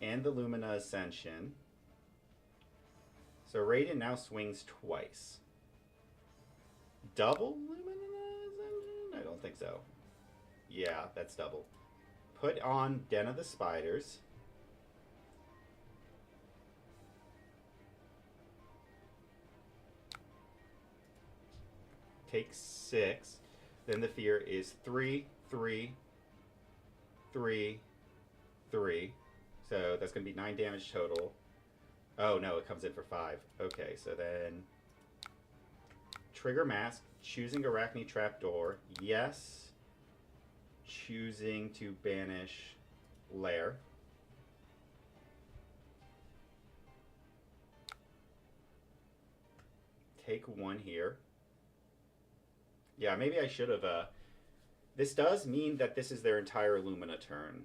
And the Lumina Ascension. So Raiden now swings twice. Double Lumina Ascension? I don't think so. Yeah, that's double. Put on Den of the Spiders. Take 6. Then the fear is 3, 3, 3, 3. So that's going to be 9 damage total. Oh no, it comes in for 5. Okay, so then trigger mask, choosing Arakni Trapdoor. Yes. Choosing to banish Lair. Take 1 here. Yeah, maybe I should have. This does mean that this is their entire Lumina turn.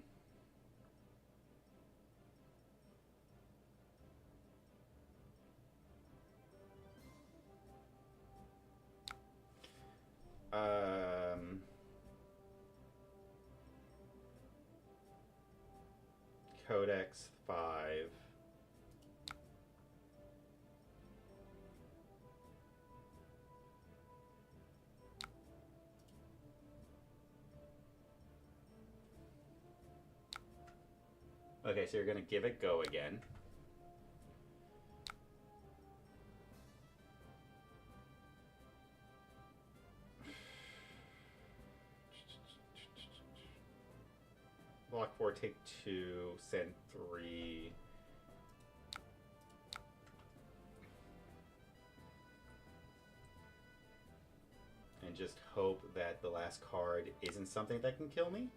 Codex 5. Okay, so you're going to give it go again. Block 4, take 2, send 3. and just hope that the last card isn't something that can kill me.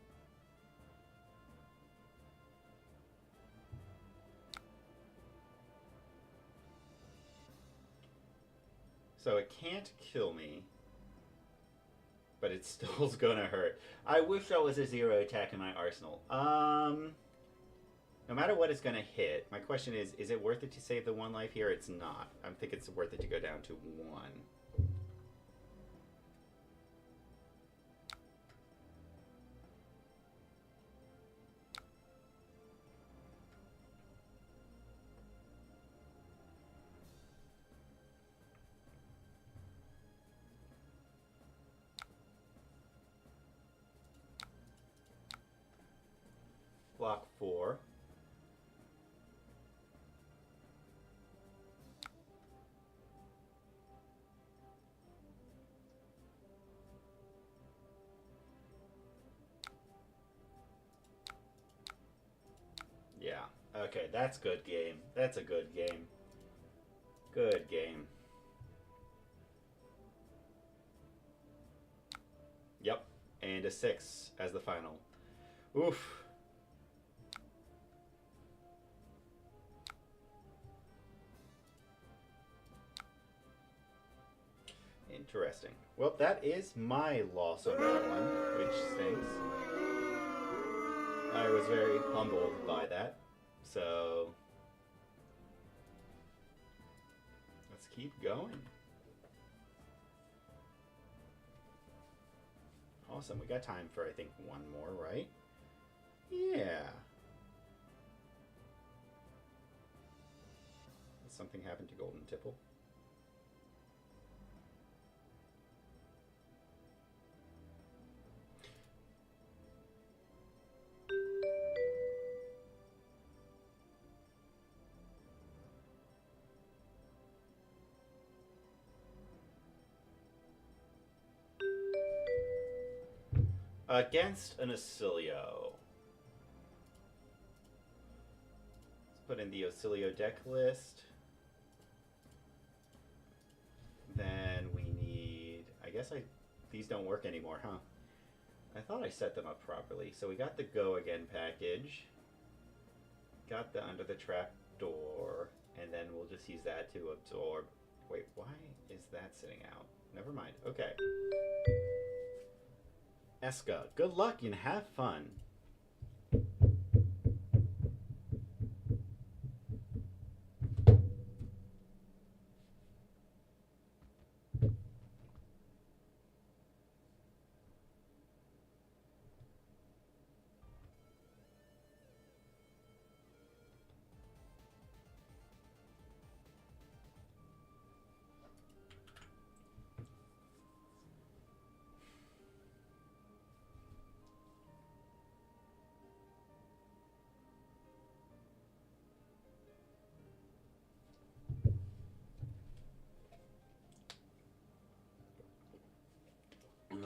So it can't kill me, but it still's gonna hurt. I wish that was a 0 attack in my arsenal. No matter what it's gonna hit, my question is it worth it to save the 1 life here? It's not. I think it's worth it to go down to 1. Block 4. Yeah. Okay, that's good game. That's a good game. Good game. Yep. And a 6 as the final. Oof. Interesting. Well, that is my loss on that one, which stinks. I was very humbled by that. So, let's keep going. Awesome. We got time for, I think, 1 more, right? Yeah. Did something happen to Golden Tipple? Against an Ocilio. Let's put in the Ocilio deck list. Then we need... I guess these don't work anymore, huh? I thought I set them up properly. So we got the Go Again package. Got the Under the Trap Door. And then we'll just use that to absorb... Wait, why is that sitting out? Never mind. Okay. Eska, good luck and have fun.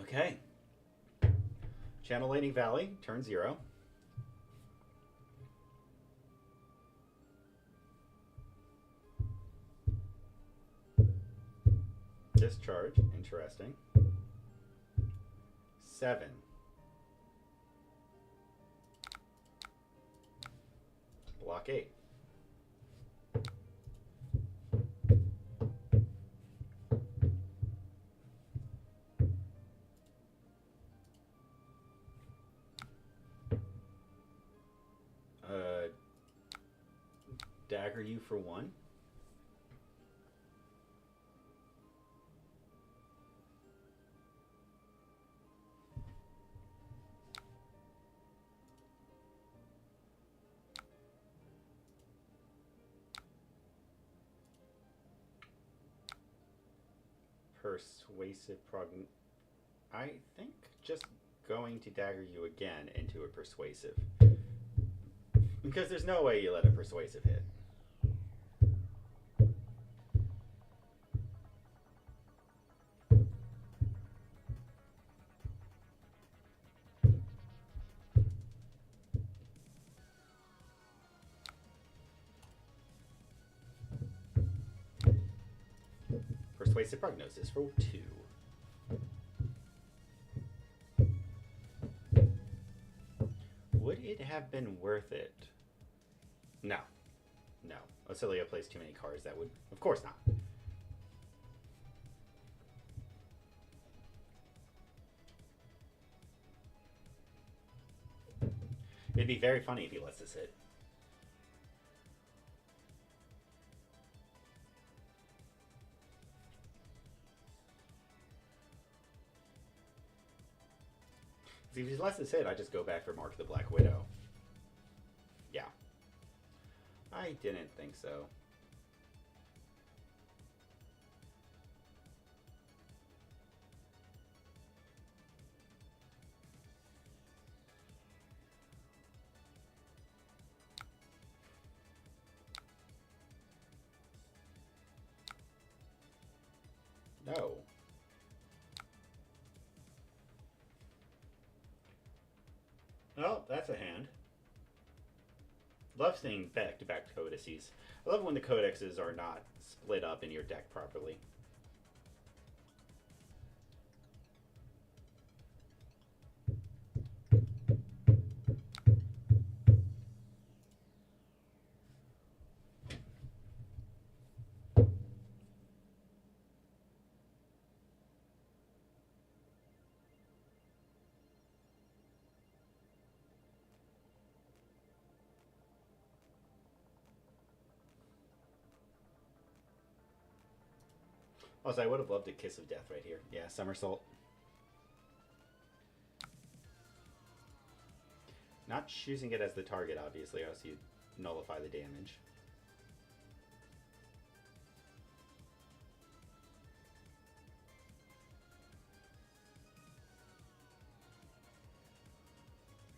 Okay. Channel Laning Valley, turn 0. Discharge, interesting. 7. Block 8. Dagger you for 1. Persuasive I think just going to dagger you again into a persuasive. Because there's no way you let a persuasive hit. Persuasive prognosis for 2. have been worth it? No. No. Ocilia plays too many cards that would... Of course not. It'd be very funny if he lets this hit. See, if he lets this hit, I just go back for Mark the Black Widow. Yeah. I didn't think so. No. Well, that's a hand. Love seeing back-to-back codices. I love when the codexes are not split up in your deck properly. Also, I would have loved a Kiss of Death right here. Yeah, Somersault. Not choosing it as the target, obviously, else you nullify the damage.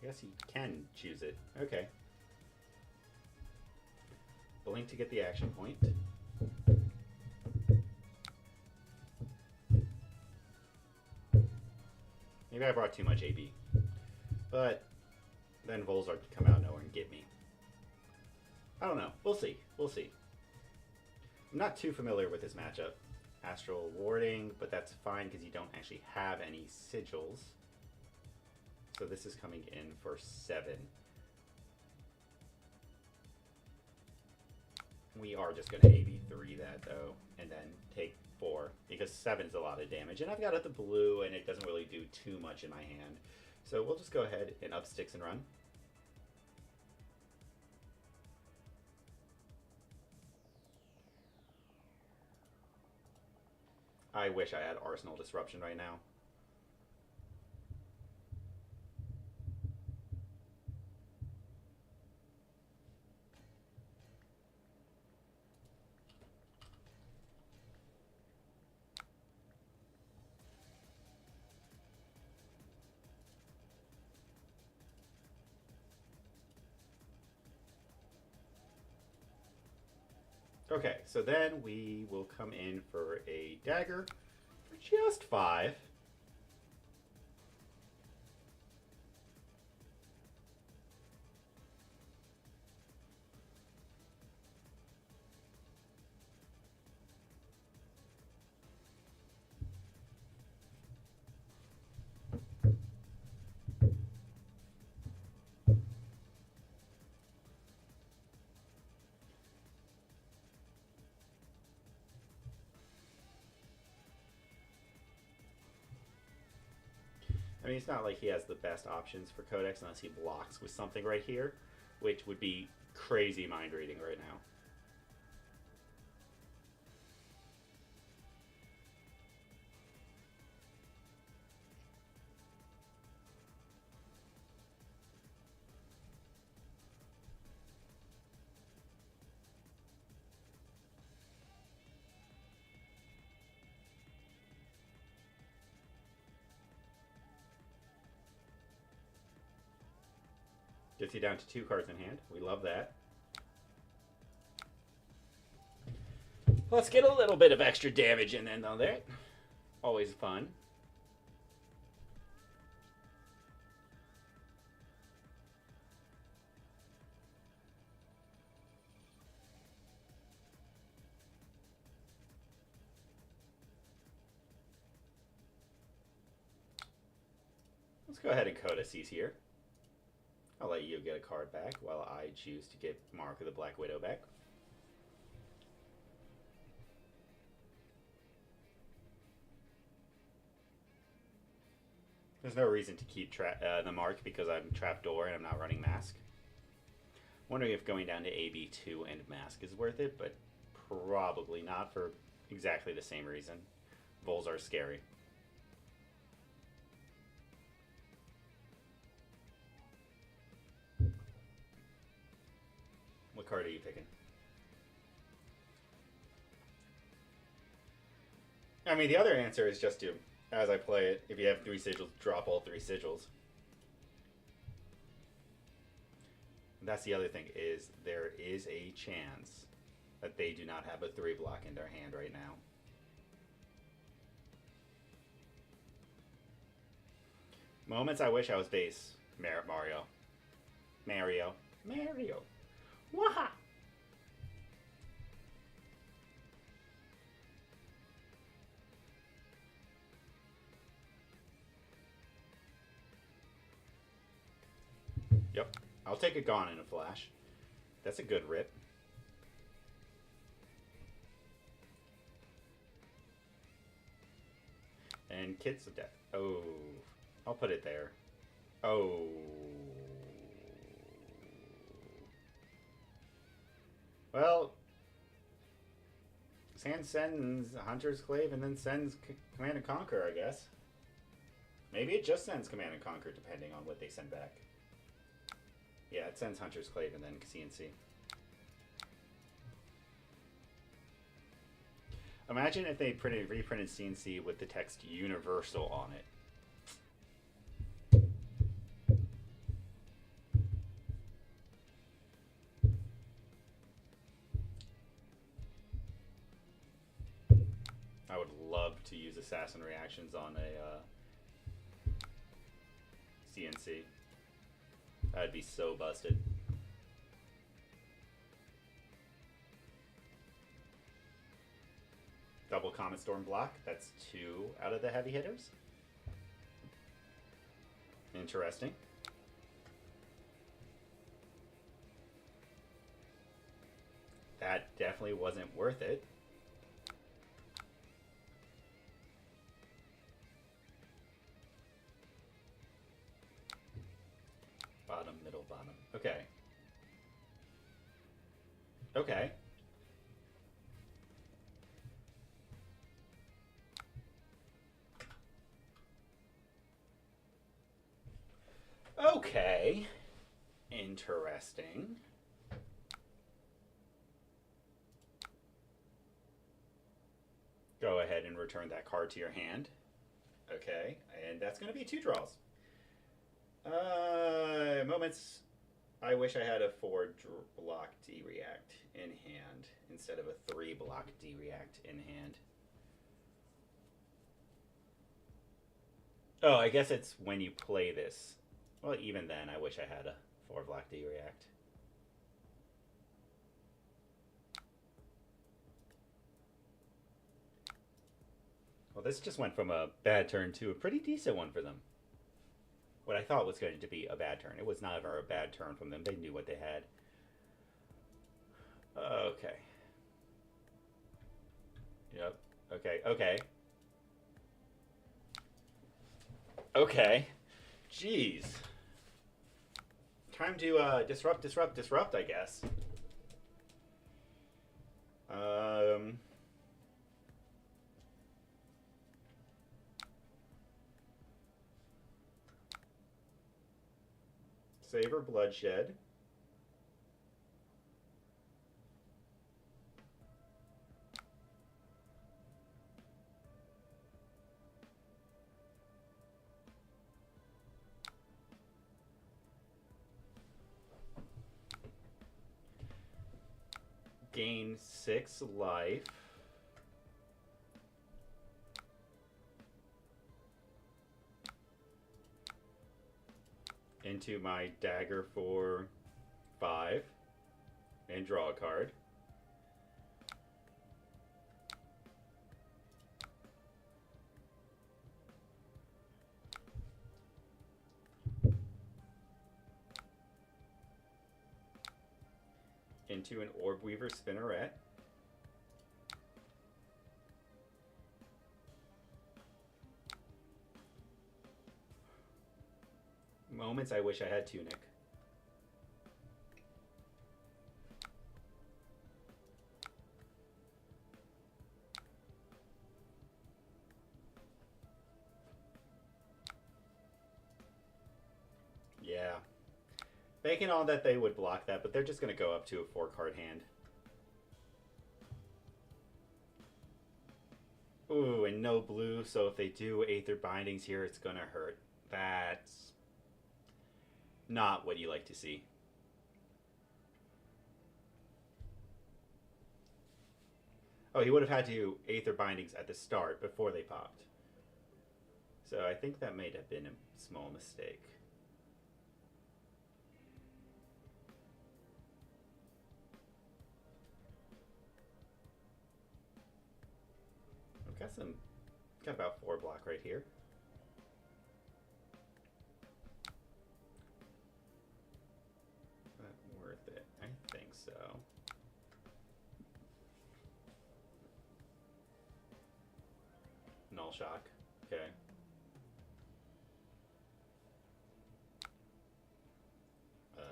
I guess you can choose it. Okay. Blink to get the action point. Maybe I brought too much AB. But then Volzark could come out of nowhere and get me. I don't know. We'll see. We'll see. I'm not too familiar with this matchup. Astral Warding, but that's fine because you don't actually have any sigils. So this is coming in for 7. We are just going to AB3 that, though, and then take 4, because 7 is a lot of damage. And I've got the blue, and it doesn't really do too much in my hand. So we'll just go ahead and up sticks and run. I wish I had Arsenal Disruption right now. Okay, so then we will come in for a dagger for just 5. I mean, it's not like he has the best options for Codex unless he blocks with something right here, which would be crazy mind reading right now. Gets you down to 2 cards in hand. We love that. Let's get a little bit of extra damage in then, though. There, always fun. Let's go ahead and Codices here. I'll let you get a card back while I choose to get Mark of the Black Widow back. There's no reason to keep the Mark because I'm Trapdoor and I'm not running Mask. Wondering if going down to AB2 and Mask is worth it, but probably not for exactly the same reason. Vols are scary. What card are you picking? I mean, the other answer is just to, as I play it, if you have 3 sigils, drop all 3 sigils. That's the other thing, is there is a chance that they do not have a 3 block in their hand right now. Moments I wish I was base. Mario. Waha! Yep. I'll take a Gone in a flash. That's a good rip. And Kids of Death. Oh. I'll put it there. Oh. Well, Sand sends Hunter's Clave and then sends Command and Conquer, I guess. Maybe it just sends Command and Conquer depending on what they send back. Yeah, it sends Hunter's Clave and then CNC. Imagine if they reprinted CNC with the text Universal on it. I would love to use assassin reactions on a CNC. That'd be so busted. Double Comet Storm block. That's 2 out of the heavy hitters. Interesting. That definitely wasn't worth it. Bottom, middle, bottom. Okay. Okay. Okay. Interesting. Go ahead and return that card to your hand. Okay, and that's going to be 2 draws. Moments. I wish I had a 4 block D-React in hand instead of a 3 block D-React in hand. Oh, I guess it's when you play this. Well, even then, I wish I had a 4 block D-React. Well, this just went from a bad turn to a pretty decent one for them. What I thought was going to be a bad turn. It was never a bad turn from them. They knew what they had. Okay. Yep. Okay. Okay. Okay. Jeez. Time to disrupt, I guess. Savor Bloodshed. Gain 6 life. Into my dagger for 5 and draw a card. into an Orb Weaver Spinneret. Moments I wish I had Tunic. Yeah. Banking on that they would block that, but they're just going to go up to a 4-card hand. Ooh, and no blue, so if they do Aether Bindings here, it's going to hurt. That's not what you like to see. Oh, he would have had to Aether Bindings at the start before they popped. So I think that may have been a small mistake. I've got about 4 block right here. That worth it? I think so. Null Shock. Okay.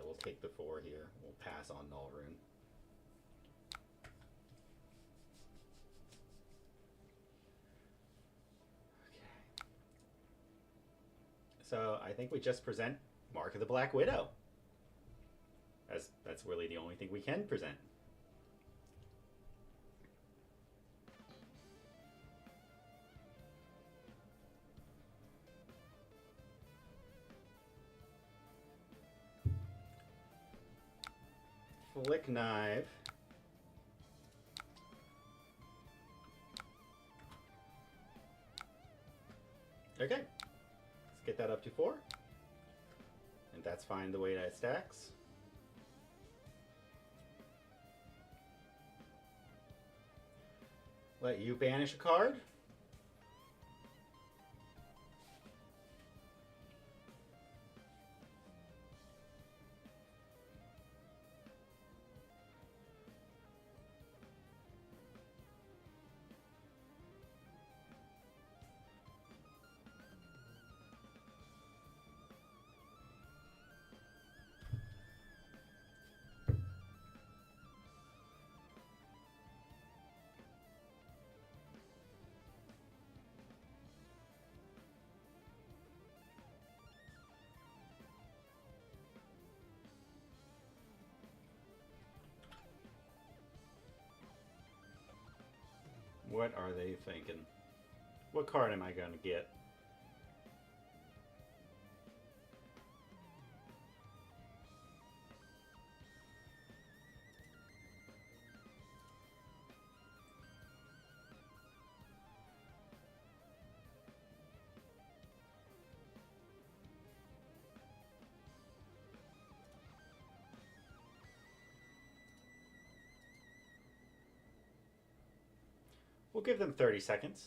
We'll take the 4 here. We'll pass on Null Rune. Okay. So I think we just present Mark of the Black Widow. That's really the only thing we can present. Flick Knife. Okay. Let's get that up to 4. And that's fine the way that stacks. Let you banish a card. What are they thinking? What card am I going to get? We'll give them 30 seconds.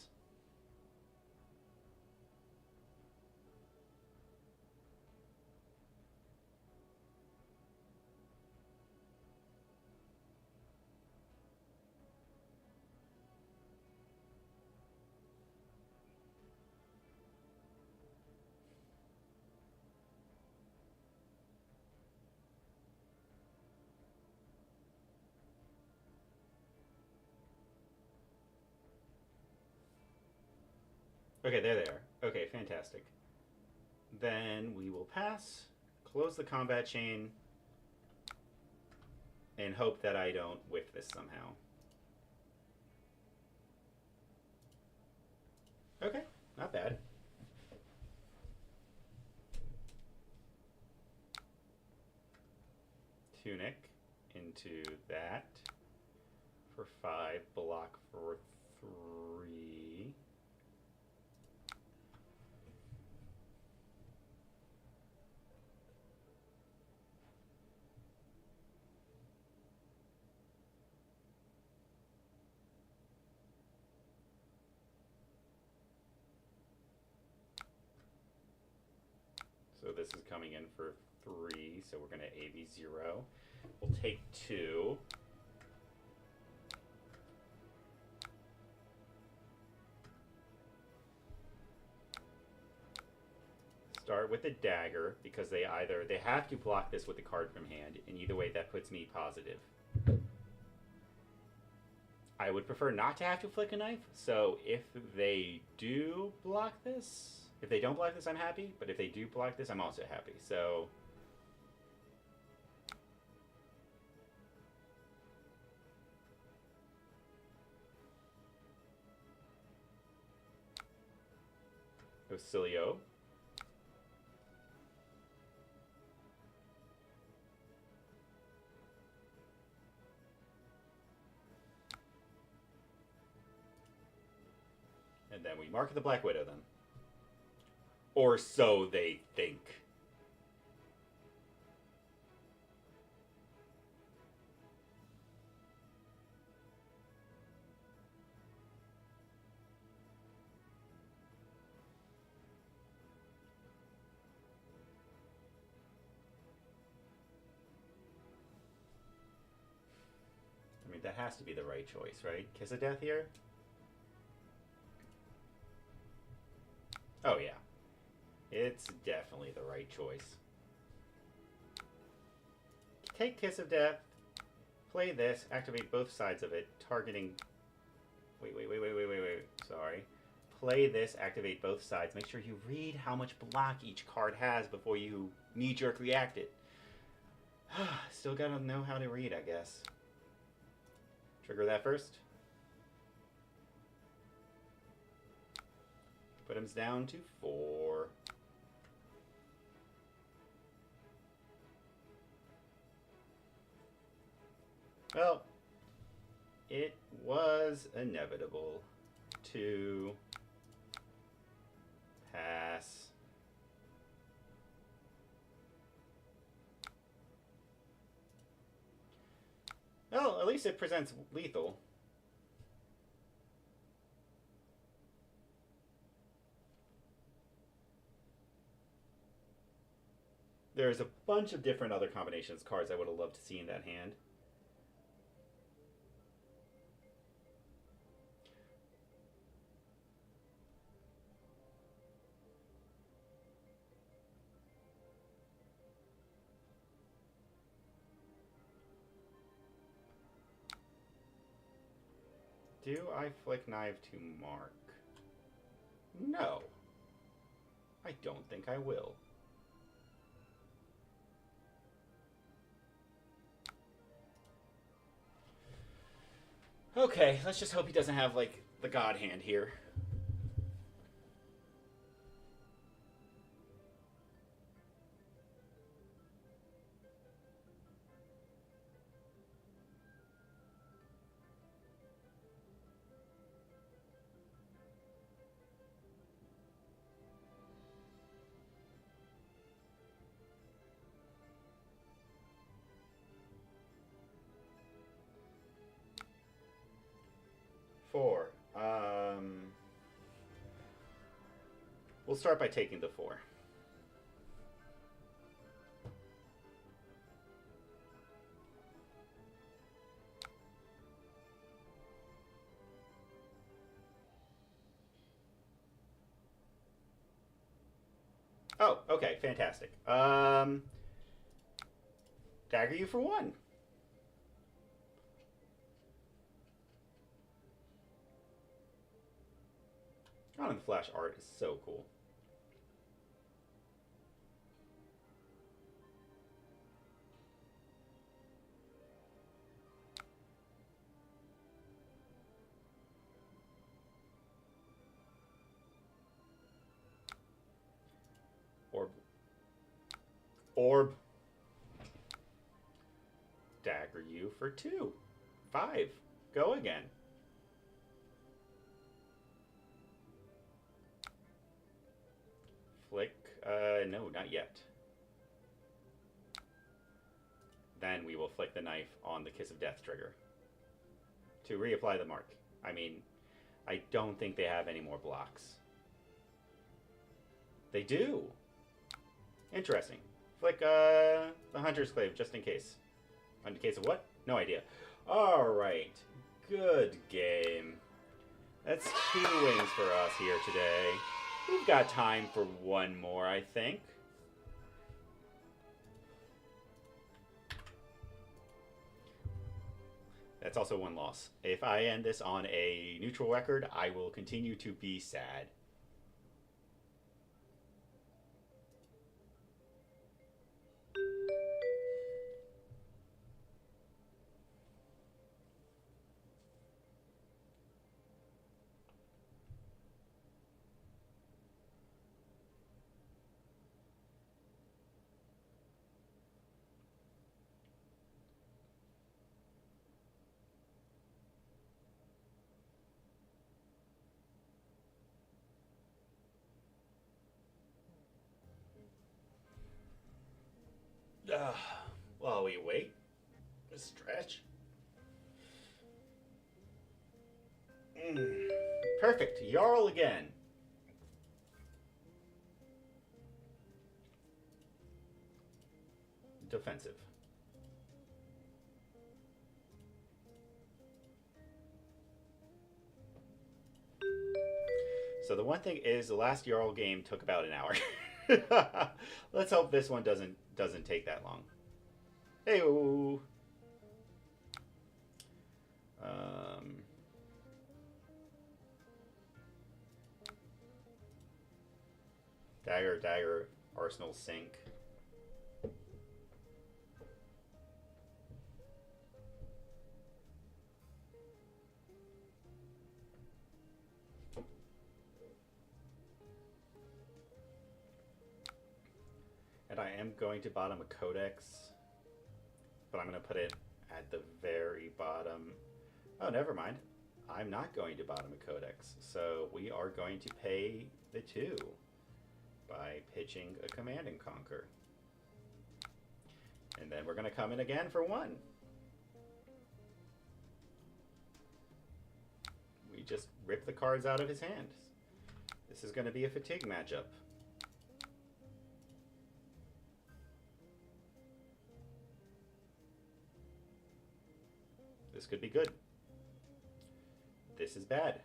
Okay, there they are. Okay, fantastic. Then we will pass, close the combat chain, and hope that I don't whiff this somehow. Okay, not bad. Tunic into that for 5, block for 3. So this is coming in for 3, so we're going to AV 0. We'll take 2. Start with a dagger, because they have to block this with the card from hand, and either way that puts me positive. I would prefer not to have to flick a knife, so if they do block this, if they don't block this, I'm happy, but if they do block this, I'm also happy, so... Ocilio. And then we mark the Black Widow then. Or so they think. I mean, that has to be the right choice, right? Kiss of Death here? Oh, yeah. It's definitely the right choice. Take Kiss of Death, play this, activate both sides of it, targeting... Wait. Sorry. Play this, activate both sides. Make sure you read how much block each card has before you knee-jerk react it. Still gotta know how to read, I guess. Trigger that first. Put him down to 4. Well, it was inevitable to pass. Well, at least it presents lethal. There's a bunch of different other combinations cards I would have loved to see in that hand. Do I flick knife to mark? No. I don't think I will. Okay, let's just hope he doesn't have, like, the God Hand here. Four. We'll start by taking the 4. Oh, okay, fantastic. Dagger you for 1. Oh, and the flash art is so cool. Orb. Dagger you for 2. 5. Go again. Flick. No, not yet. Then we will flick the knife on the Kiss of Death trigger to reapply the mark. I mean, I don't think they have any more blocks. They do. Interesting. Flick the Hunter's Clave, just in case. In case of what? No idea. Alright. Good game. That's 2 wins for us here today. We've got time for one more, I think. That's also 1 loss. If I end this on a neutral record, I will continue to be sad. While we wait, stretch. Perfect. Jarl again. Defensive. So the one thing is, the last Jarl game took about an hour. Let's hope this one doesn't take that long. Hey-o. Dagger, Arsenal sink. And I am going to bottom a codex, but I'm going to put it at the very bottom. Oh, never mind. I'm not going to bottom a codex, so we are going to pay the 2 by pitching a Command and Conquer. And then we're going to come in again for 1. We just rip the cards out of his hand. This is going to be a fatigue matchup. This could be good. This is bad.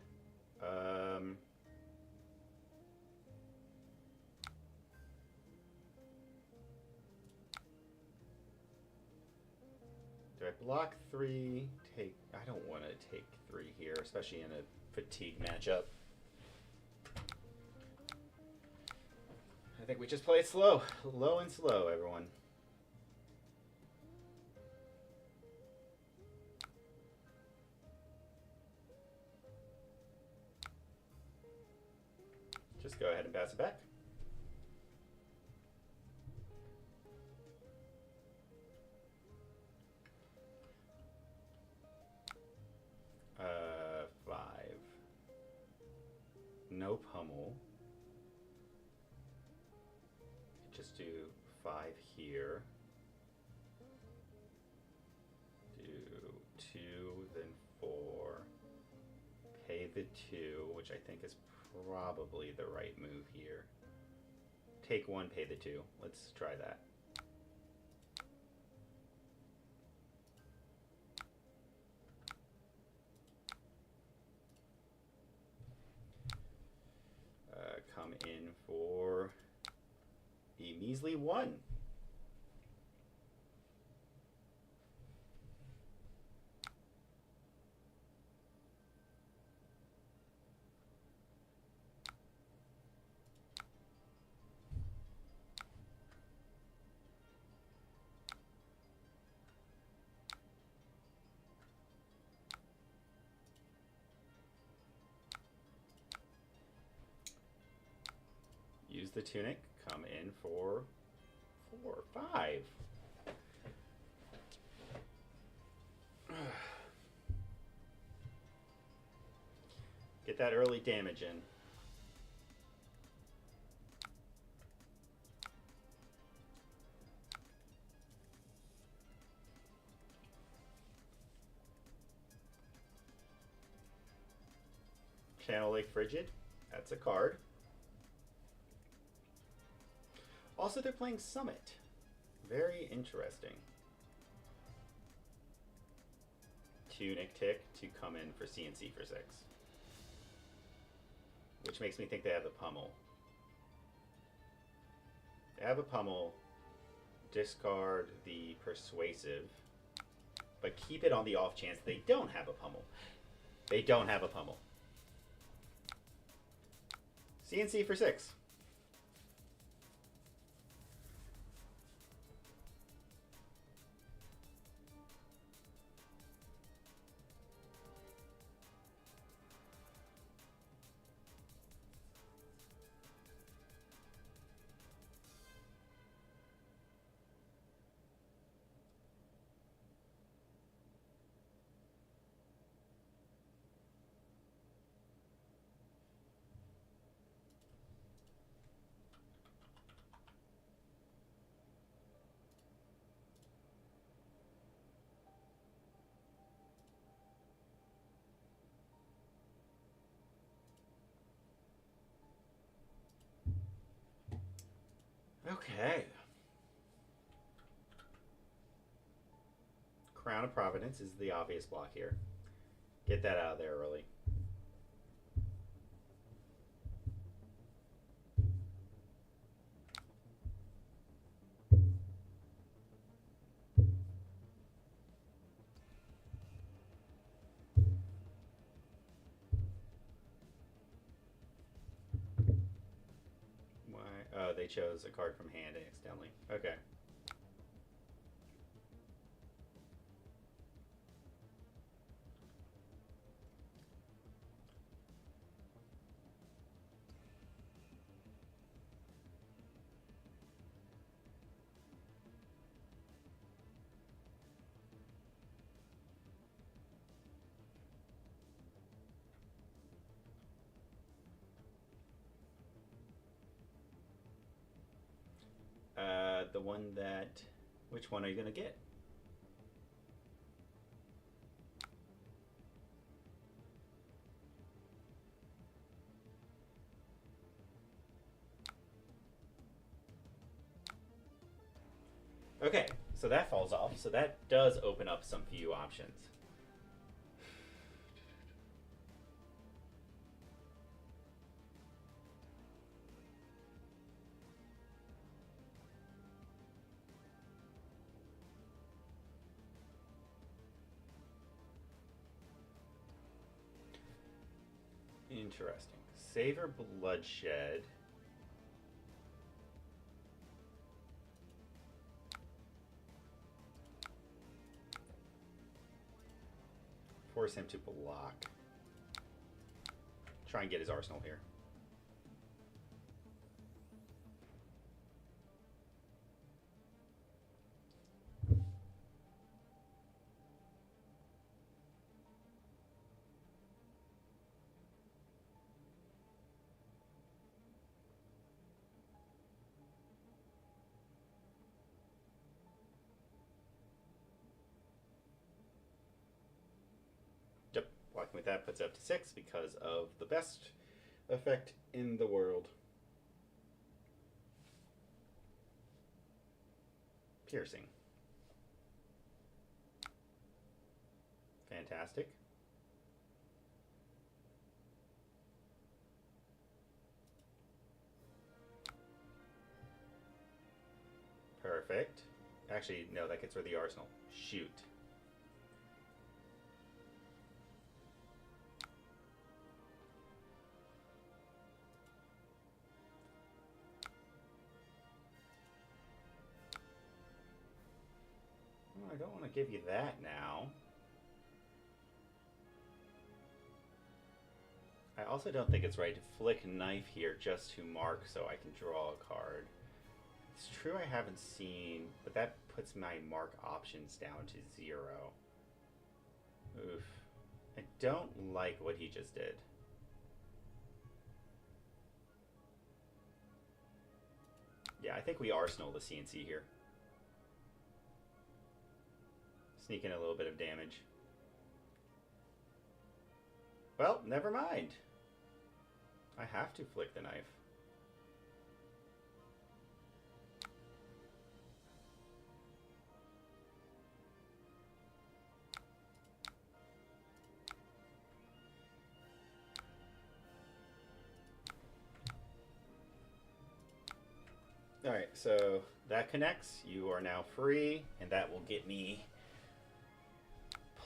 Do I block 3? I don't want to take 3 here, especially in a fatigue matchup. I think we just play it slow. Low and slow, everyone. Just go ahead and pass it back. No pummel. Just do 5 here. Do 2, then 4. Pay the 2, which I think is probably the right move here. Take 1, pay the 2. Let's try that. Come in for a measly 1. Use the tunic, come in for 4, 5. Get that early damage in. Channel Lake Frigid, that's a card. Also, they're playing Summit. Very interesting. Tunic Tick to come in for CNC for 6. Which makes me think they have the pummel. They have a pummel. Discard the persuasive. But keep it on the off chance they don't have a pummel. They don't have a pummel. CNC for 6. Okay. Crown of Providence is the obvious block here. Get that out of there early. Why? Oh, they chose a card from hand accidentally. Okay. The one that... Which one are you going to get? Okay, so that falls off. So that does open up some few options. Interesting. Savor Bloodshed. Force him to block. Try and get his arsenal here. Yep, blocking with that puts it up to 6 because of the best effect in the world. Piercing. Fantastic. Perfect. Actually, no, that gets rid of the arsenal. Shoot. Well, I don't want to give you that now. I also don't think it's right to flick knife here just to mark so I can draw a card. It's true I haven't seen, but that puts my mark options down to 0. Oof. I don't like what he just did. Yeah, I think we arsenal the CNC here. Sneak in a little bit of damage. Well, never mind. I have to flick the knife. Alright, so that connects. You are now free, and that will get me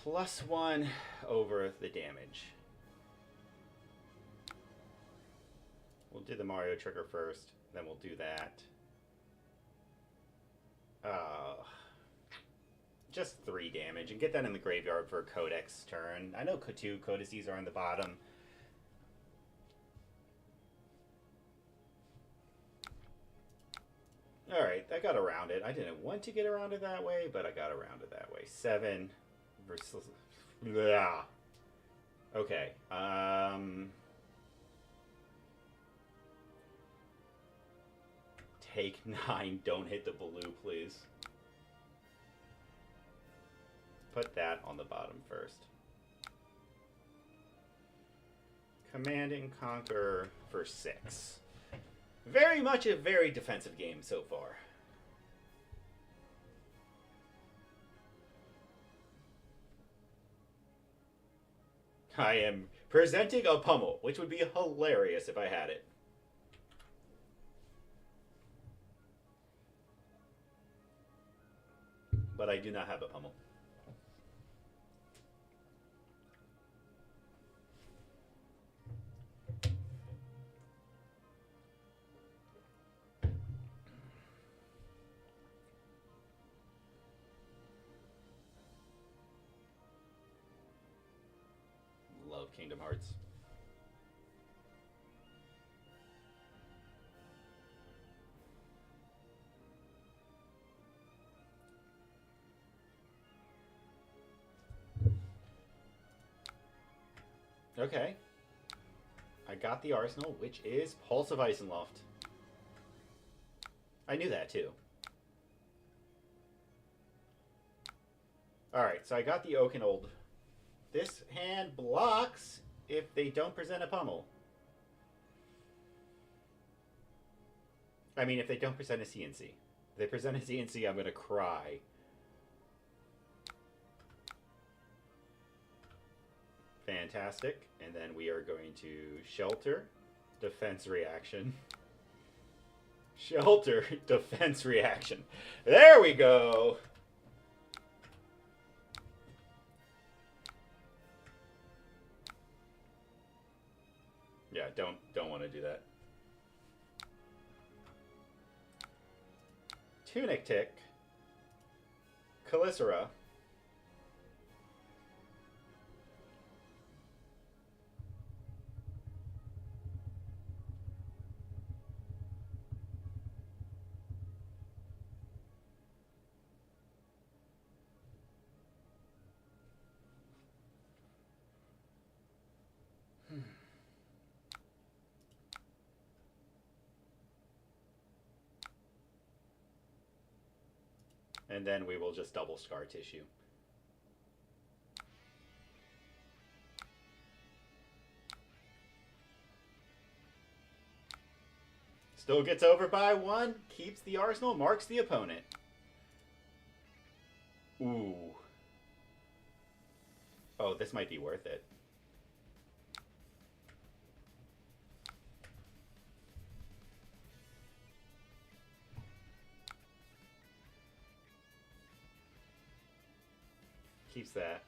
+1 over the damage. We'll do the Mario trigger first, then we'll do that. Just 3 damage, and get that in the graveyard for Codex turn. I know 2 Codices are on the bottom. Alright, I got around it. I didn't want to get around it that way, but I got around it that way. 7 versus... Blah. Okay, take 9. Don't hit the blue, please. Put that on the bottom first. Command and Conquer for 6. Very much a very defensive game so far. I am presenting a pummel, which would be hilarious if I had it. But I do not have a pummel. Love Kingdom Hearts. Okay. I got the arsenal, which is Pulse of Isenloft. I knew that too. Alright, so I got the Oakenold. This hand blocks if they don't present a pummel. I mean, if they don't present a CNC. If they present a CNC, I'm going to cry. Fantastic. And then we are going to shelter, defense reaction. Shelter, defense reaction. There we go. Yeah, don't want to do that. Tunic Tick, Calicera, and then we will just double Scar Tissue. Still gets over by 1, keeps the arsenal, marks the opponent. Ooh. Oh, this might be worth it. Keeps that.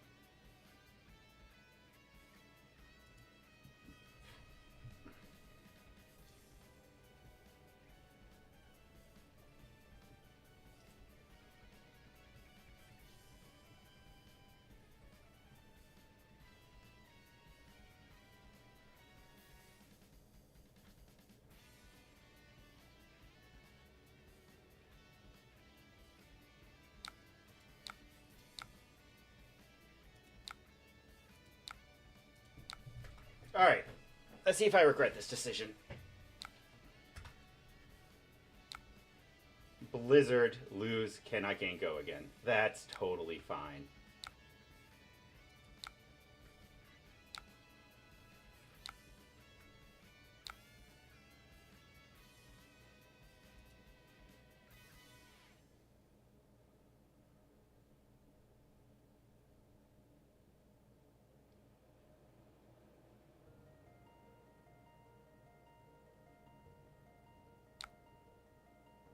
Alright, let's see if I regret this decision. Blizzard, lose, cannot gain go again. That's totally fine.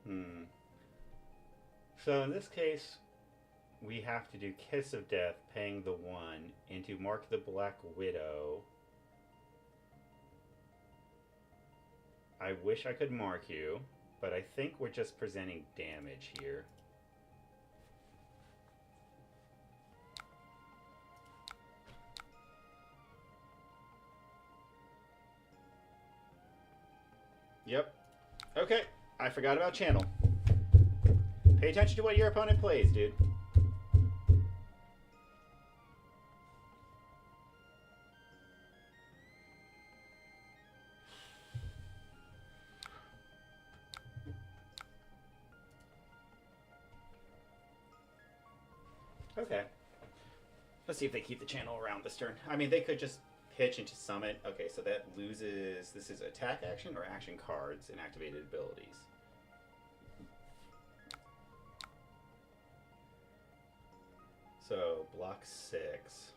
Hmm. So in this case, we have to do Kiss of Death, paying the 1, into Mark the Black Widow. I wish I could mark you, but I think we're just presenting damage here. Yep. Okay, I forgot about channel. Pay attention to what your opponent plays, dude. Okay. Let's see if they keep the channel around this turn. I mean, they could just pitch into summit. Okay, so that loses... This is attack action or action cards and activated abilities? So, block 6.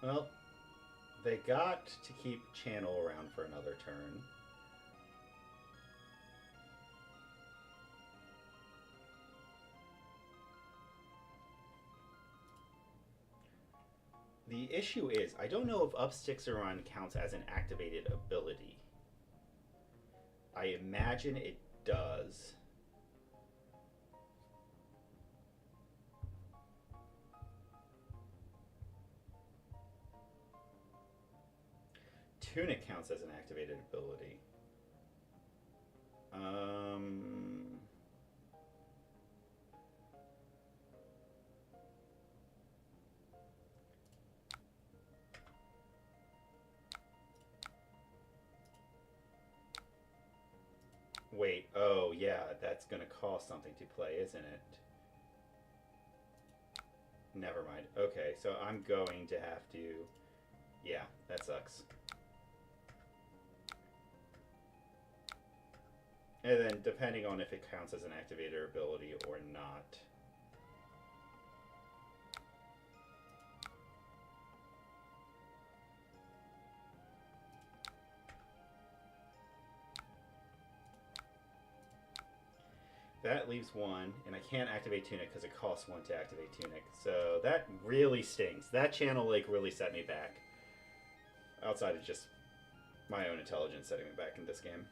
Well, they got to keep channel around for another turn. The issue is, I don't know if Up Sticks Around counts as an activated ability. I imagine it does. Tunic counts as an activated ability. Wait, oh yeah, that's gonna cost something to play, isn't it? Never mind. Okay, so I'm going to have to... Yeah, that sucks. And then depending on if it counts as an activator ability or not. That leaves 1, and I can't activate Tunic because it costs 1 to activate Tunic. So that really stings. That channel like really set me back. Outside of just my own intelligence setting me back in this game.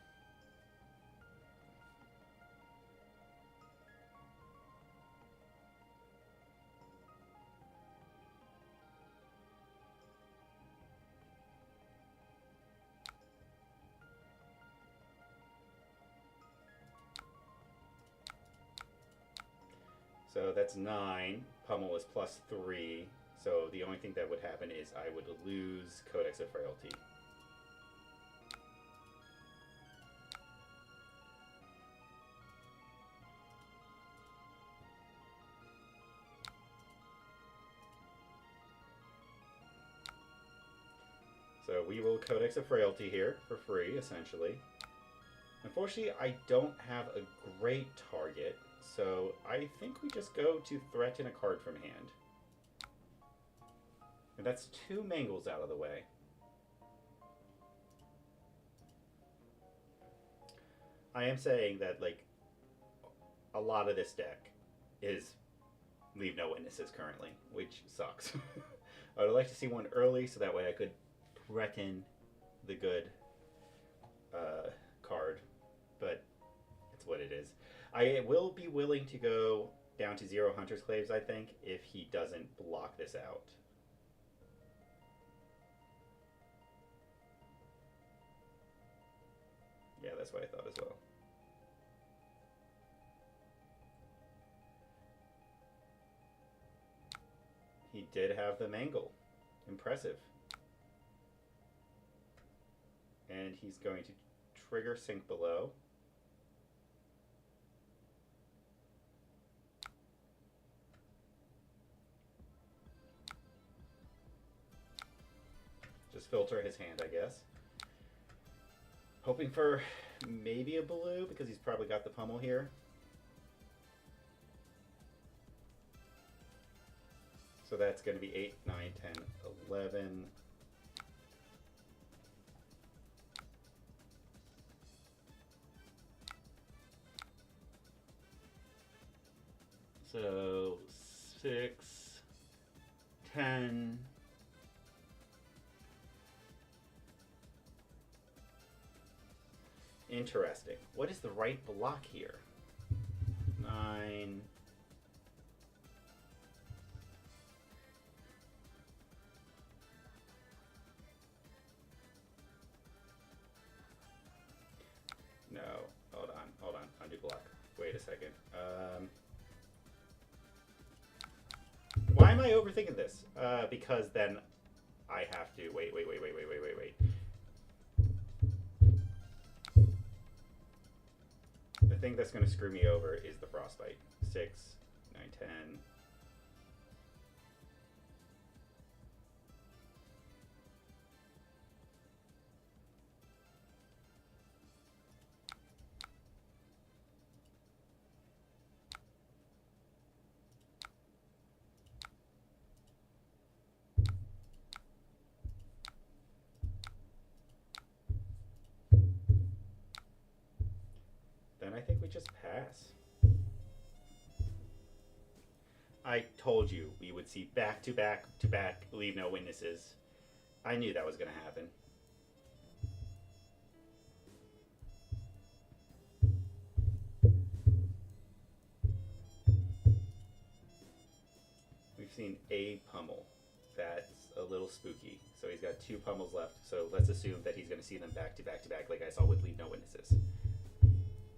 So that's 9. Pummel is +3. So the only thing that would happen is I would lose Codex of Frailty. So we will Codex of Frailty here for free, essentially. Unfortunately, I don't have a great target, so I think we just go to threaten a card from hand. And that's 2 Mangles out of the way. I am saying that, like, a lot of this deck is Leave No Witnesses currently, which sucks. I would like to see one early so that way I could threaten the good card, but it's what it is. I will be willing to go down to 0 Hunter's Claves, I think, if he doesn't block this out. Yeah, that's what I thought as well. He did have the Mangle. Impressive. And he's going to trigger Sink Below. Just filter his hand, I guess. Hoping for maybe a blue, because he's probably got the pummel here. So that's going to be 8, 9, 10, 11. So 6, 10. Interesting. What is the right block here? 9. No. Hold on. Undo block. Wait a second. Why am I overthinking this? Because then I have to wait. The thing that's going to screw me over is the frostbite. 6, 9, 10. Then I think we just pass. I told you we would see back to back to back leave no witnesses. I knew that was going to happen. We've seen a pummel. That's a little spooky. So he's got 2 pummels left. So let's assume that he's going to see them back to back to back like I saw with leave no witnesses.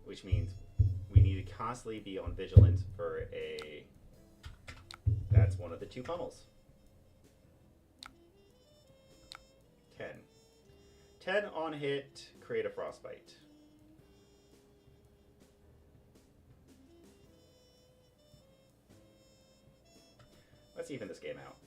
Which means we need to constantly be on vigilance for a... That's one of the 2 pummels. 10. 10 on hit, create a frostbite. Let's even this game out.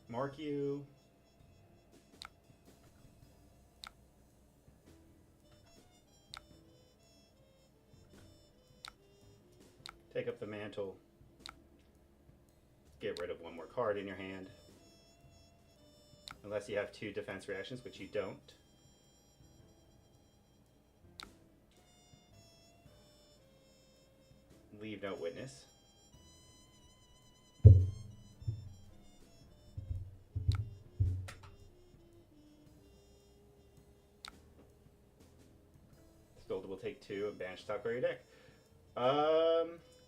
Mark you. Take up the mantle. Get rid of 1 more card in your hand. Unless you have 2 defense reactions, which you don't. Leave no witness. Scolded will take 2 and banish top card of your deck.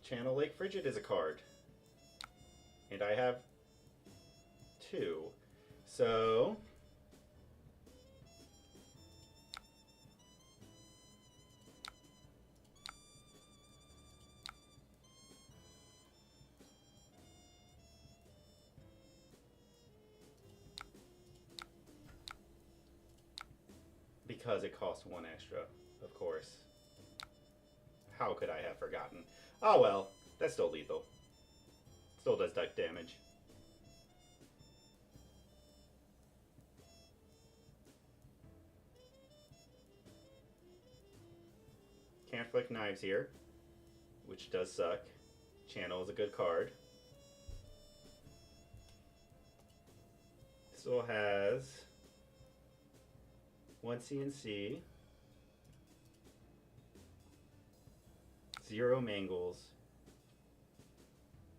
Channel Lake Frigid is a card. And I have 2. So... Because it costs 1 extra, of course. How could I have forgotten? Oh well, that's still lethal. Still does deck damage. Can't flick knives here, which does suck. Channel is a good card. Still has 1 CNC, 0 Mangles,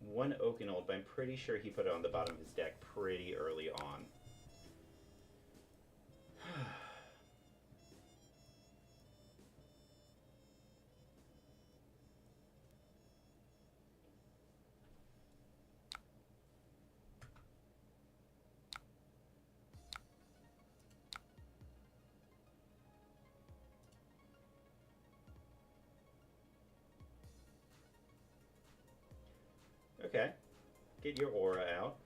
1 Oakenold, but I'm pretty sure he put it on the bottom of his deck pretty early on. Okay. Get your aura out.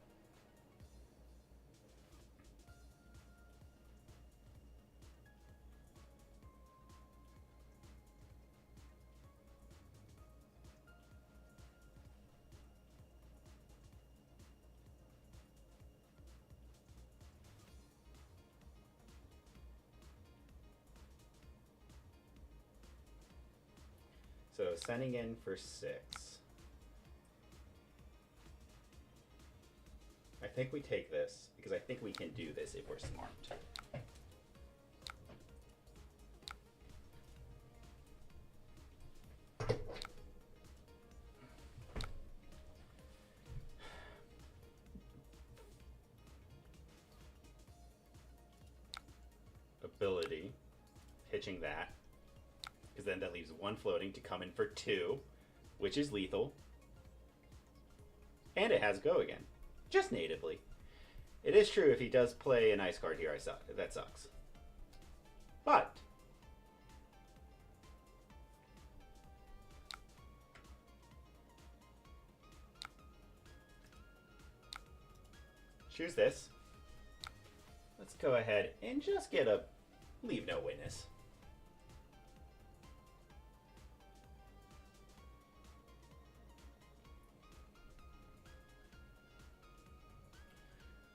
So sending in for 6. I think we take this because I think we can do this if we're smart. Ability, pitching that, because then that leaves 1 floating to come in for 2, which is lethal. And it has go again, just natively. It is true if he does play an ice card here, that sucks. But choose this. Let's go ahead and just get a leave no witness.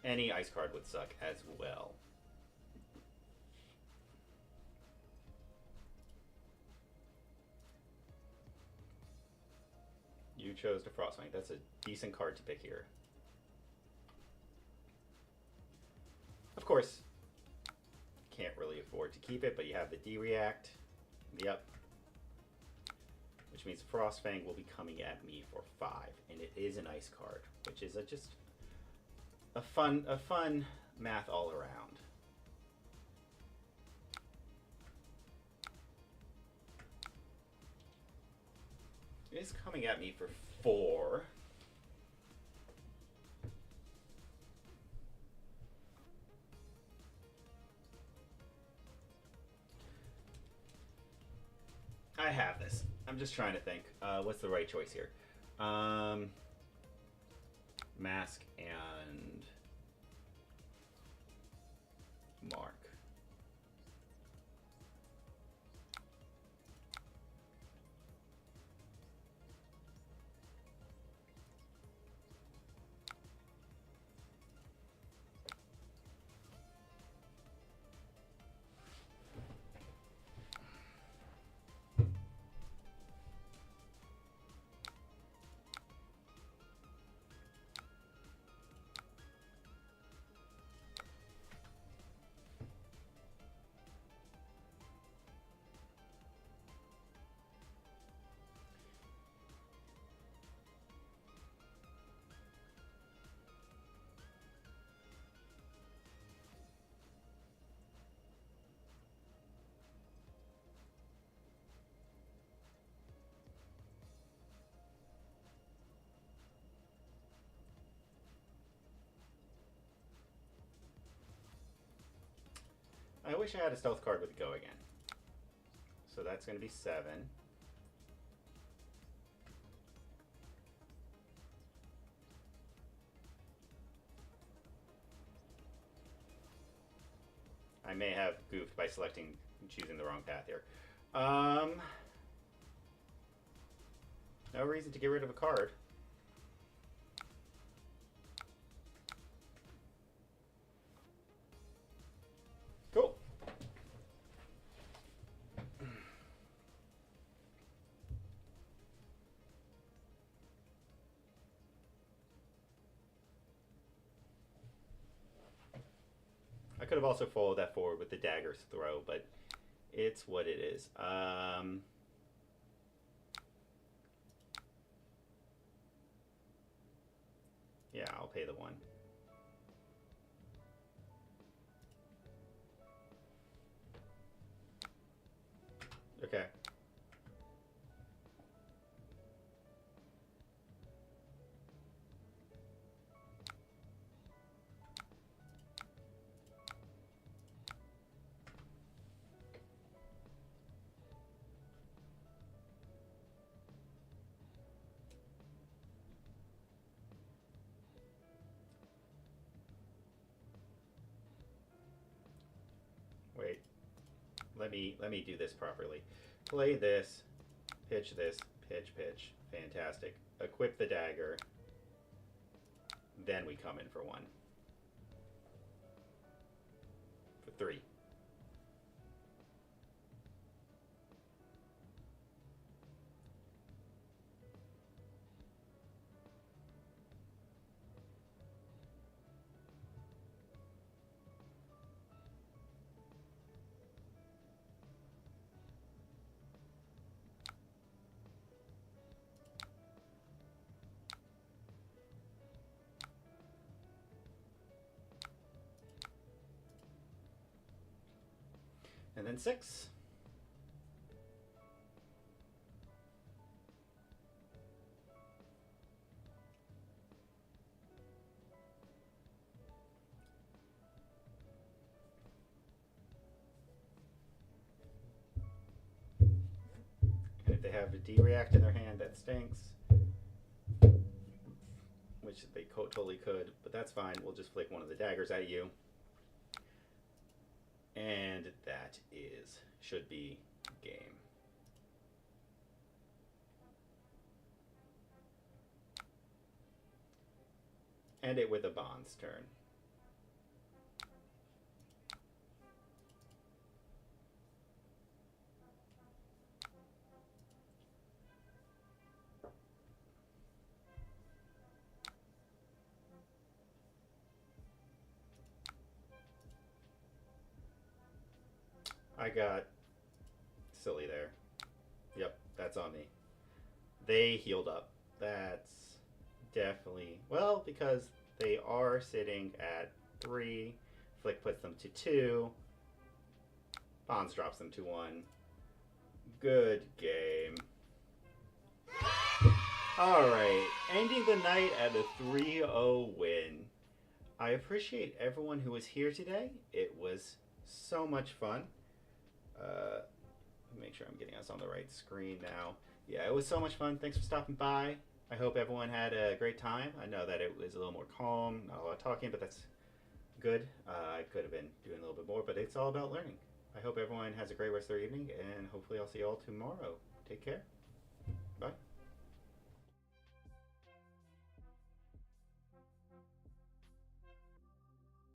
Any ice card would suck as well. You chose to Frostfang. That's a decent card to pick here. Of course, can't really afford to keep it, but you have the D-React. Yep. Which means Frostfang will be coming at me for 5. And it is an ice card, which is just a fun math all around. It is coming at me for 4. I have this. I'm just trying to think. What's the right choice here? Mask and Mark. I wish I had a stealth card with go again. So that's going to be 7. I may have goofed by choosing the wrong path here. No reason to get rid of a card. Cool. I could have also followed that forward with the dagger's throw, but it's what it is. Yeah, I'll pay the 1. Okay. Wait. Let me do this properly. Play this. Pitch this. Pitch, pitch. Fantastic. Equip the dagger. Then we come in for 1. For 3. And then 6. And if they have a D react in their hand, that stinks. Which they totally could, but that's fine. We'll just flick one of the daggers at you. And that should be game. End it with a Bond's turn. I got silly there. Yep, that's on me. They healed up. That's definitely... Well, because they are sitting at 3. Flick puts them to 2. Bonds drops them to 1. Good game. Alright, ending the night at a 3-0 win. I appreciate everyone who was here today. It was so much fun. Make sure I'm getting us on the right screen now. Yeah, it was so much fun. Thanks for stopping by. I hope everyone had a great time. I know that it was a little more calm, not a lot of talking, but that's good. I could have been doing a little bit more, but it's all about learning. I hope everyone has a great rest of their evening, and hopefully I'll see you all tomorrow. Take care.